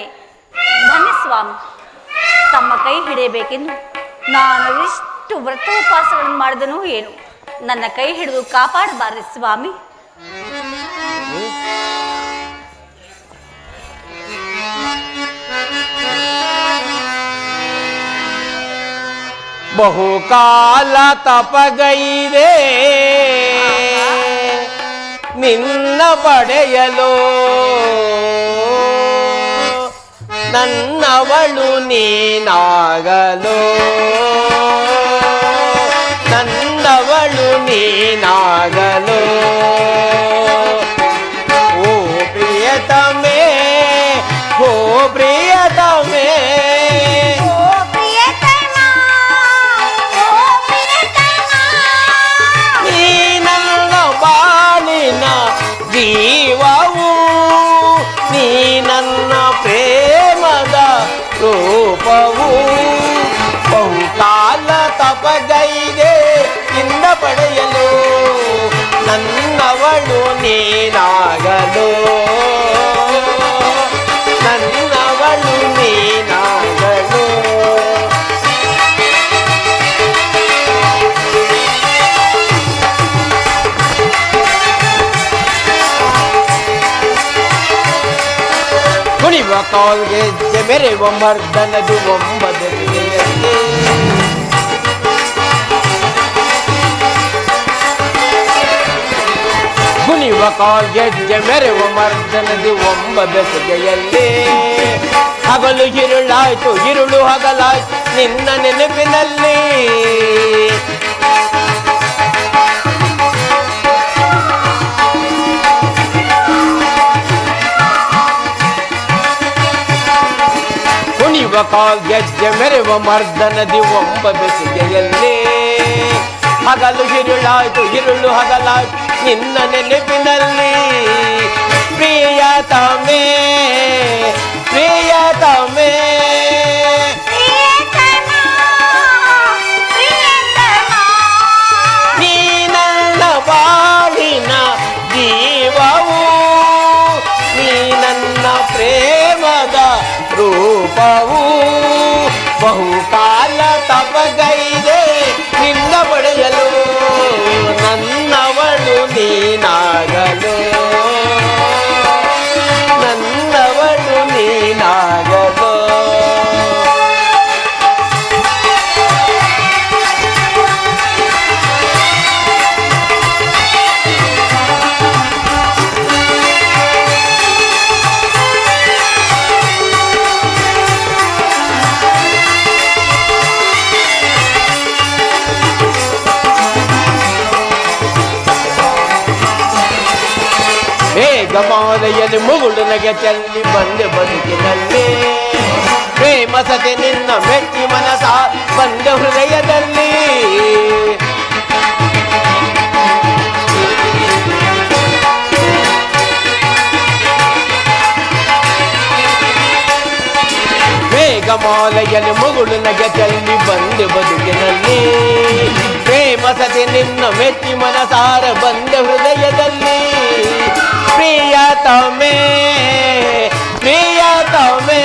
ಸ್ವಾಮಿ. ತಮ್ಮ ಕೈ ಹಿಡಿಯಬೇಕೆಂದು ನಾನು ಎಷ್ಟು ವ್ರತೋಪವಾಸಗಳನ್ನು ಮಾಡಿದನೋ ಏನು, ನನ್ನ ಕೈ ಹಿಡಿದು ಕಾಪಾಡಬಾರದು ಸ್ವಾಮಿ. ಬಹುಕಾಲ ತಪಗೈದೆ ನಿನ್ನ ಪಡೆಯಲು, ನನ್ನವಳು ನೀನಾಗಲು, ನನ್ನವಳು ನೀನಾಗಲು. ಓ ಪ್ರಿಯತಮೇ, ಓ ಪ್ರಿಯತಮೇ, ನೀ ನನ್ನ ಬಾಳಿನ ಜೀವವು, ನೀ ನನ್ನ ಪ್ರೇಮದ ರೂಪವು. ಬಹುಕಾಲ ತಪಗೈದೆ ನಿನ್ನ ಪಡೆಯಲು, ನನ್ನವಳು ನೀನಾಗಲು, ನನ್ನವಳು ನೀನಾಗಲು. ಕುಣಿವ ಕಾಲ್ಗೆ ಮೆರೆವ ಮರ್ದನದು ಒಂಬದೆಯಲ್ಲಿ, ಕುಣಿವ ಕಾಲ್ಗೆ ಮೆರೆವ ಮರ್ದನದು ಒಂಬ ಬೆಸಗೆಯಲ್ಲಿ. ಹಗಲು ഇരുಳಾಯ್ತು, ഇരുಳು ಹಗಲಾಯ್ತು ನಿನ್ನ ನೆನಪಿನಲ್ಲಿ. ಕುಣಿವ ಕಾಲ್ಗೆಜ್ಜೆ ಮೆರೆವ ಮರ್ದನದಿ ಒಂಬ ಬೆಸುಗೆಯಲ್ಲಿ. ಹಗಲು ഇരുಳಾಯ್ತು, ഇരുಳು ಹಗಲಾಯ್ತು ನಿನ್ನ ನೆನಪಿನಲ್ಲಿ. ಪ್ರಿಯತಮೇ, ಪ್ರಿಯತಮೇ, ನೀ ನನ್ನ ಬಾಳಿನ ಜೀವವು, ನೀ ನನ್ನ ಪ್ರೇಮದ ರೂಪವು. ಬಹುಕಾಲ ತಪಗೈದೆ ನಿನ್ನ ಪಡೆಯಲು, ನನ್ನವಳು ನೀನಾಗಲು, ನನ್ನವಳು ನೀನಾಗಲು. ಗಮಾಲೆಯಲ್ಲಿ ಮುಗುಳು ನಗೆ ಚೆಲ್ಲಿ ಬಂದೆ ಬದುಕಿನಲ್ಲಿ. ಪ್ರೇಮ ಸತೆ ನಿನ್ನ ಮೆಚ್ಚಿ ಮನಸ ಬಂದ ಹೃದಯದಲ್ಲಿ. ಮೇಘಮಾಲೆಯಲ್ಲಿ ಮುಗುಳು ನಗೆ ಚೆಲ್ಲಿ ಬಂದೆ ಬದುಕಿನಲ್ಲಿ ಪ್ರೇಮ ಸತಿ ನಿನ್ನ ಮೆಚ್ಚಿ ಮನಸಾರ ಬಂದೆ ಹೃದಯದಲ್ಲಿ ಪ್ರಿಯತಮೇ ಪ್ರಿಯತಮೇ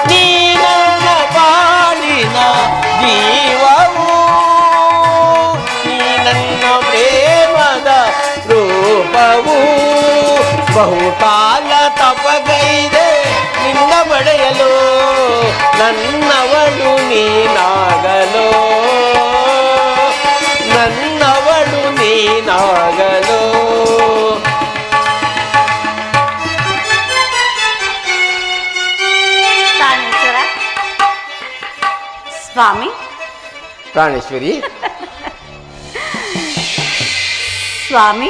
ನೀ ನನ್ನ ಬಾಳಿನ ಜೀವವು ನೀ ನನ್ನ ಪ್ರೇಮದ ರೂಪವು ಬಹುಕಾಲ ತಪಗೈದೆ ನಿನ್ನ ಬಡೆಯಲು ನನ್ನವಳು ನೀನಾಗಲು ನನ್ನವಳು ನೀನಾಗಲು ಪ್ರಾಣೇಶ್ವರ ಸ್ವಾಮಿ ಪ್ರಾಣೇಶ್ವರಿ ಸ್ವಾಮಿ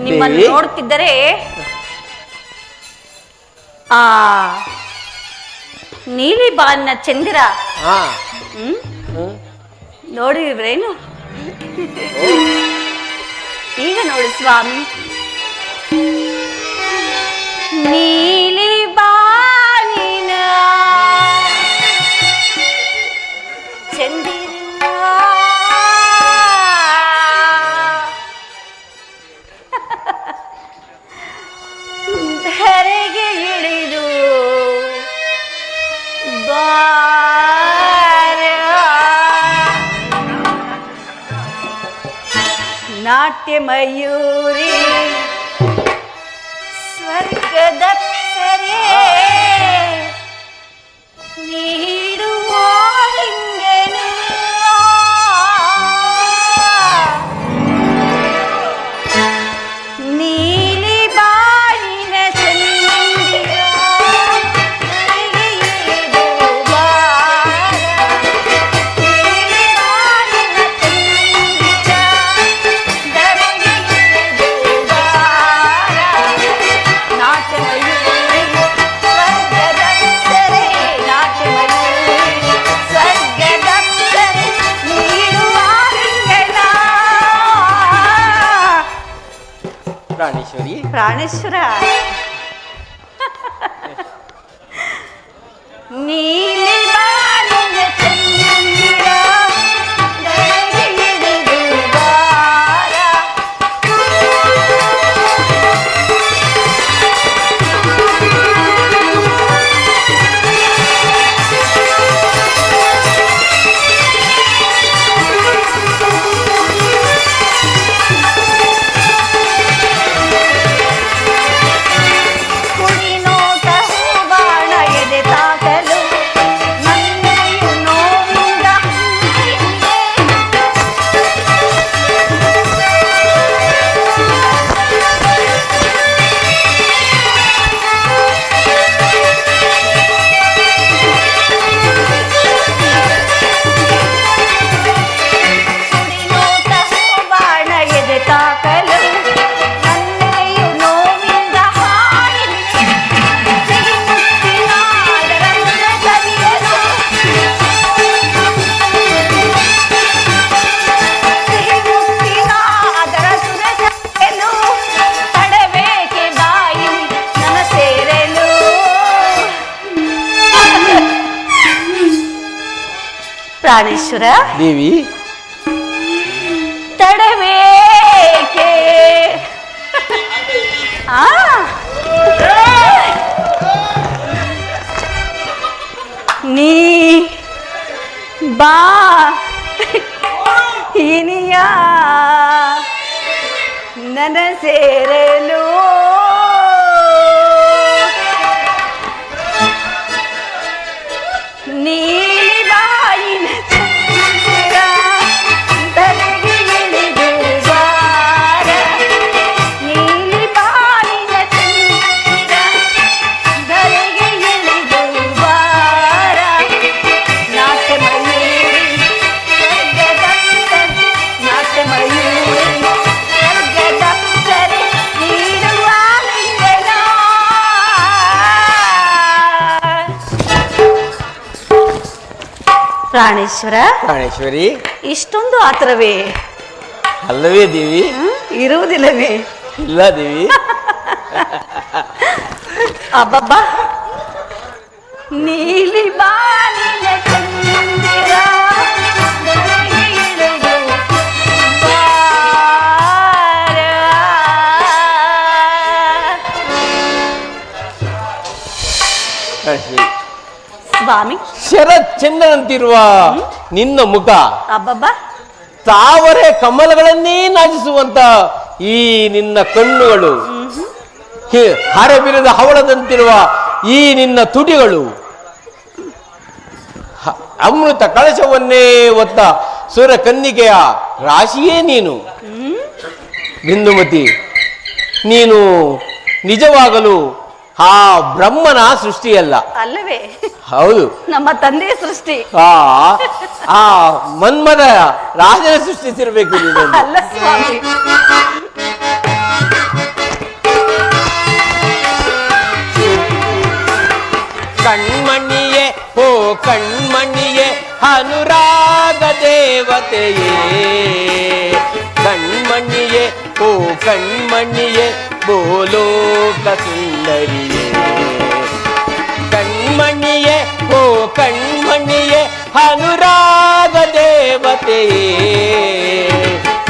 ನಿಮ್ಮನ್ನು ದೇವಿ? ನೋಡುತ್ತಿದ್ದರೆ ಆ ನೀಲಿ ಬಾಲಿನ ಚಂದಿರ ಹಾ ನೋಡಿದ್ರೇನು ಈಗ ನೋಡಿ ಸ್ವಾಮಿ ನೀಲಿ ಬಾಲಿನ ಚಂದಿರ ಧರೆಗೆ ಇಳಿದು ಬಾರ ನಾಟ್ಯ ಮಯೂರಿ ಸ್ವರ್ಗದಪ್ಸರೆ ನೀಡುವ ಹಿಂಗನು ನೀಲಿ ಬಾಳಿನ ಚಂದಿರ ಧರೆಗೆ ಇಳಿದು ಬಾರ ನೀಲಿ ಬಾಳಿನ ಚಂದಿರ ಧರೆಗೆ ಇಳಿದು ಬಾರ ನಾಟ್ಯ ಮಯೂರಿ ಸ್ವರ್ಗದಪ್ಸರೆ ನಾಟ್ಯ ಮಯೂರಿ ಸ್ವರ್ಗದಪ್ಸರೆ ನೀಡುವ ಹಿಂಗನ ಪ್ರಾಣೇಶ್ವರಿ ಪ್ರಾಣೇಶ್ವರ ನೀಲಿ ಬಾಳಿನ ಚಂದಿರ ಧರೆಗೆ ಇಳಿದು ಬಾರ ಕುಡಿ ನೋಟ ಹೂವಾಣ ಎದೆ ತಾಕಲು ನನ್ನೆಯು ನೋವಿಂದ ಹಿಂದೆ ಕುಡಿ ನೋಟ ಹೂವಾಣ ಎದೆ ತಾಕಲು ನನ್ನೆಯು ನೋವಿಂದ ಹಾಡಿದೆ ಸಿಹಿ ಮುತ್ತಿನ ಅದರಂಗ ಸವಿಯಲು ಸಿಹಿ ಮುತ್ತಿನ ಅದರ ಸುರ ಸವಿಯಲು ತಡಬೇಕೆ ಬಾಯಿ ನನ್ನ ಸೇರಲು ಪ್ರಾಣೇಶ್ವರ ದೇವಿ ತಡಬೇಕೆ ಆ ನೀ ಬಾ ಇನಿಯ ನನ್ನ ಸೇರಲು ನೀಲಿ ಬಾಳಿನ ಚಂದಿರ ಧರೆಗೆ ಇಳಿದು ಬಾರ ನೀಲಿ ಬಾಳಿನ ಚಂದಿರ ಧರೆಗೆ ಇಳಿದು ಬಾರ ನಾಟ್ಯ ಮಯೂರಿ ಸ್ವರ್ಗದಪ್ಸರೆ ನಾಟ್ಯ ಮಯೂರಿ ಸ್ವರ್ಗದಪ್ಸರೆ ನೀಡುವ ಹಿಂಗನ ಪ್ರಾಣೇಶ್ವರ ಪ್ರಾಣೇಶ್ವರಿ ಇಷ್ಟೊಂದು ಆತರವೇ ಅಲ್ಲವೇ ದೇವಿ ಇರುವುದಿಲ್ಲವೇ ಇಲ್ಲ ದೇವಿ ಅಬ್ಬಬ್ಬ ನೀಲಿ ಬಾನಿನ ಚಂದಿರ ಬೆಳಗ್ಗೆ ಇಳಿದು ಬಾರ. ಸ್ವಾಮಿ, ಶರತ್ ಚಂದ್ರನಂತಿರುವ ನಿನ್ನ ಮುಖ ಅಬ್ಬಬ್ಬ ತಾವರೆ ಕಮಲಗಳನ್ನೇ ನಾಚಿಸುವಂತ ಈ ನಿನ್ನ ಕಣ್ಣುಗಳು, ಹರಬಿರದ ಹವಳದಂತಿರುವ ಈ ನಿನ್ನ ತುಟಿಗಳು, ಅಮೃತ ಕಳಶವನ್ನೇ ಒತ್ತ ಸುರ ಕನ್ನಿಕೆಯ ರಾಶಿಯೇ ನೀನು. ಬಿಂದುಮತಿ, ನೀನು ನಿಜವಾಗಲು ಆ ಬ್ರಹ್ಮನ ಸೃಷ್ಟಿಯಲ್ಲ, ಅಲ್ಲವೇ? ಹೌದು, ನಮ್ಮ ತಂದೆಯ ಸೃಷ್ಟಿ. ಆ ಮನ್ಮದ ರಾಜನ ಸೃಷ್ಟಿಸಿರ್ಬೇಕು ನೀನು. ಅಲ್ಲ ಸ್ವಾಮಿ. ಕಣ್ಮಣಿಯೇ ಓ ಕಣ್ಮಣಿಯೇ ಅನುರಾಗ ದೇವತೆಯೇ, ಕಣ್ಮಣಿಯೇ ಓ ಕಣ್ಮಣಿಯೇ ಬೋಲೋಕ ಸುಂದರಿಯೇ, ಕಣ್ಮಣಿಯೇ ಓ ಕಣ್ಮಣಿಯೇ ಅನುರಾಗ ದೇವತೆಯೇ,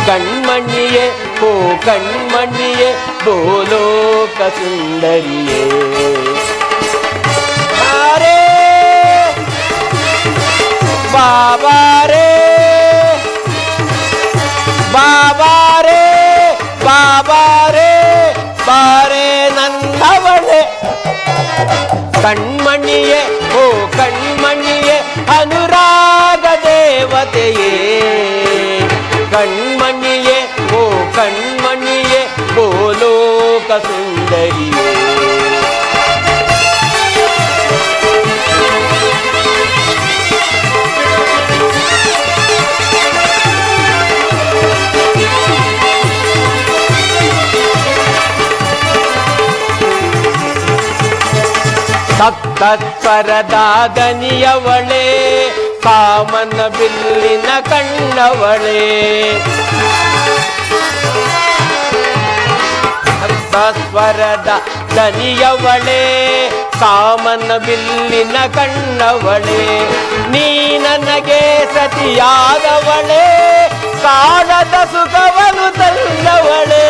ಕಣ್ಮಣಿಯೇ ಓ ಕಣ್ಮಣಿಯೇ ಬೋಲೋಕ ಸುಂದರಿಯೇ. ಬಾಬಾರೇ ಬಾಬಾರೇ ಬಾಬಾರೇ ಬಾರೇ ನನ್ನವಳೆ, ಕಣ್ಮಣಿಯೇ ಓ ಕಣ್ಮಣಿಯೇ ಅನುರಾಗ ದೇವತೆಯೇ, ಕಣ್ಮಣಿಯೇ ಓ ಕಣ್ಮಣಿಯೇ ಬೋಲೋಕ ಸುಂದರಿಯೇ. ಸಪ್ತಸ್ವರದ ದನಿಯವಳೆ, ಕಾಮನ ಬಿಲ್ಲಿನ ಕಣ್ಣವಳೆ, ಸಪ್ತಸ್ವರದ ದನಿಯವಳೆ, ಕಾಮನ ಬಿಲ್ಲಿನ ಕಣ್ಣವಳೆ, ನೀ ನನಗೆ ಸತಿಯಾದವಳೆ, ಕಾಣದ ಸುಖವನ್ನು ತಂದವಳೆ,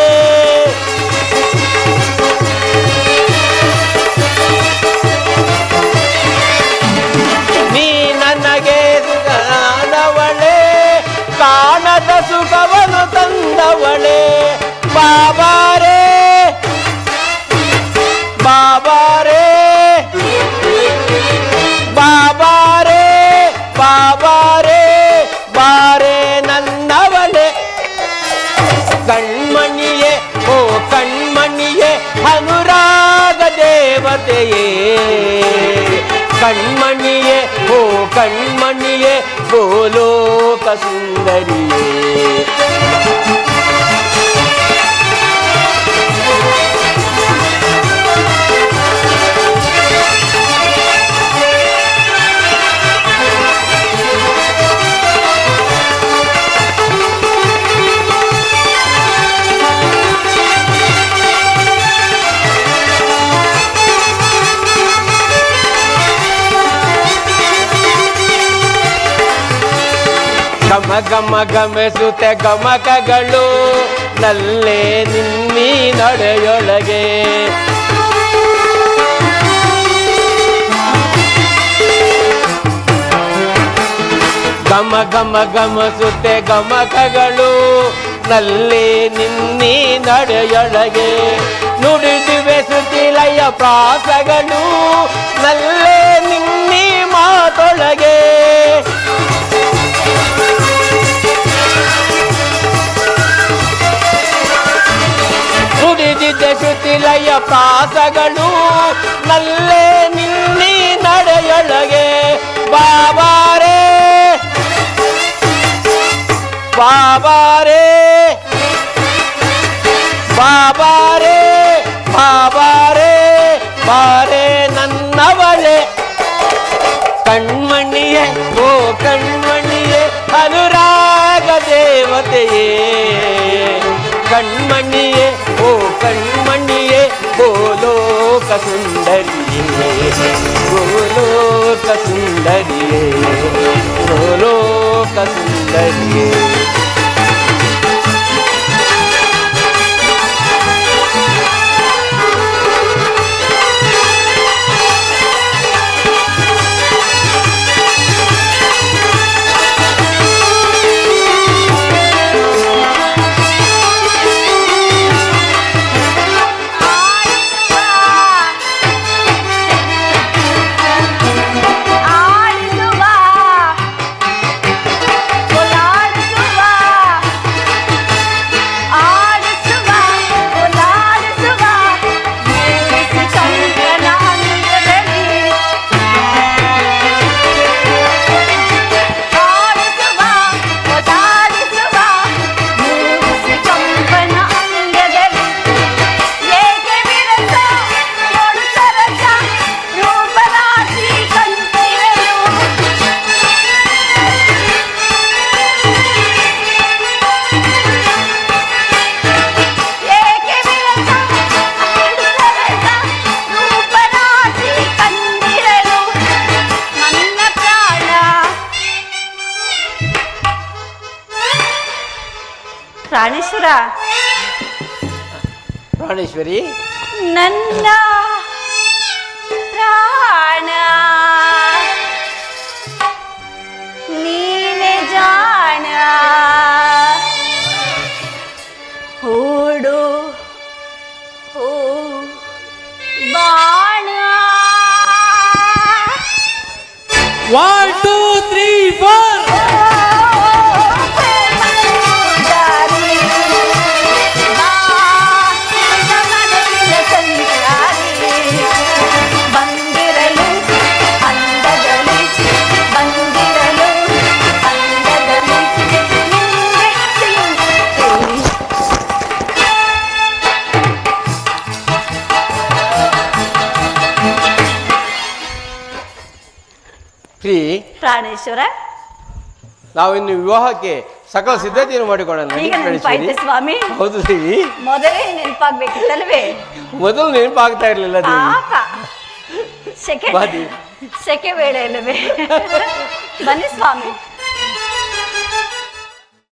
ನನಗೆ ಸುಖಾದವಳೆ, ಕಾಣದ ಸುಖವನ್ನು ತಂದವಳೆ, ಬಾಬಾರೇ ಬಾಬಾರೇ ಬಾಬಾರೇ ಬಾಬಾರೇ ಬಾರೇ ನನ್ನವಳೆ, ಕಣ್ಮಣಿಯೇ ಓ ಕಣ್ಮಣಿಯೇ ಅನುರಾಗ ದೇವತೆಯೇ, ಕಣ್ಮಣಿಯೇ ಓ ಕಣ್ಮಣಿಯೇ ಬೋಲೋಕ ಸುಂದರಿಯೇ. ಗಮ ಗಮ ಗಮಿಸುತ್ತೆ ಗಮಕಗಳು ನಲ್ಲೇ ನಿನ್ನೀ ನಡೆಯೊಳಗೆ, ಗಮ ಗಮ ಗಮಿಸುತ್ತೆ ಗಮಕಗಳು ನಲ್ಲೇ ನಿನ್ನೀ ನಡೆಯೊಳಗೆ, ನುಡಿದಿವೆ ಸುತಿಲಯ ಪ್ರಾಸಗಳು ನಲ್ಲೇ ನಿನ್ನೀ ಮಾತೊಳಗೆ, ನುಡಿದಿದ್ದೆ ಶ್ರುತಿಲಯ ಪ್ರಾಸಗಳು ನಲ್ಲೇ ನಿನ್ನೀ ನಡೆಯೊಳಗೆ, ಬಾಬಾರೇ ಬಾಬಾರೇ ಬಾಬಾರೇ ಬಾಬಾರೇ ಬಾರೇ ನನ್ನವಳೆ, ಕಣ್ಮಣಿಯೇ ಓ ಕಣ್ಮಣಿಯೇ ಅನುರಾಗ ದೇವತೆಯೇ, ಕಣ್ಮಣಿಯೇ ಓ ಕಣ್ಮಣಿಯೇ ಭೂಲೋಕ ಸುಂದರಿಯೇ ಭೂಲೋಕ ಸುಂದರಿಯೇ ಭೂಲೋಕ ಸುಂದರಿಯೇ. ಪ್ರಾಣೇಶ್ವರ, ಪ್ರಾಣೇಶ್ವರಿ, ನನ್ನ ಪ್ರಾಣ ನೀನೆ ಜಾಣ, ಹೂಡು ಹೂ ಬಾಣ. 1 2 3 4 ಪ್ರಾಣೇಶ್ವರ, ನಾವಿನ್ನು ವಿವಾಹಕ್ಕೆ ಸಕಲ ಸಿದ್ಧತೆಯನ್ನು ಮಾಡಿಕೊಳ್ಳೋಣ. ಈಗ ನೆನಪಾಯ್ತು ಸ್ವಾಮಿ. ಹೌದು ದೇವಿ, ಮೊದಲೇ ನೆನಪಾಗ್ಬೇಕಿತ್ತಲ್ವೇ? ಮೊದಲು ನೆನಪಾಗ್ತಾ ಇರ್ಲಿಲ್ಲ ದೇವಿ. ಸೆಕೆ ವೇಳೆ ಅಲ್ಲವೇ? ಬನ್ನಿ ಸ್ವಾಮಿ.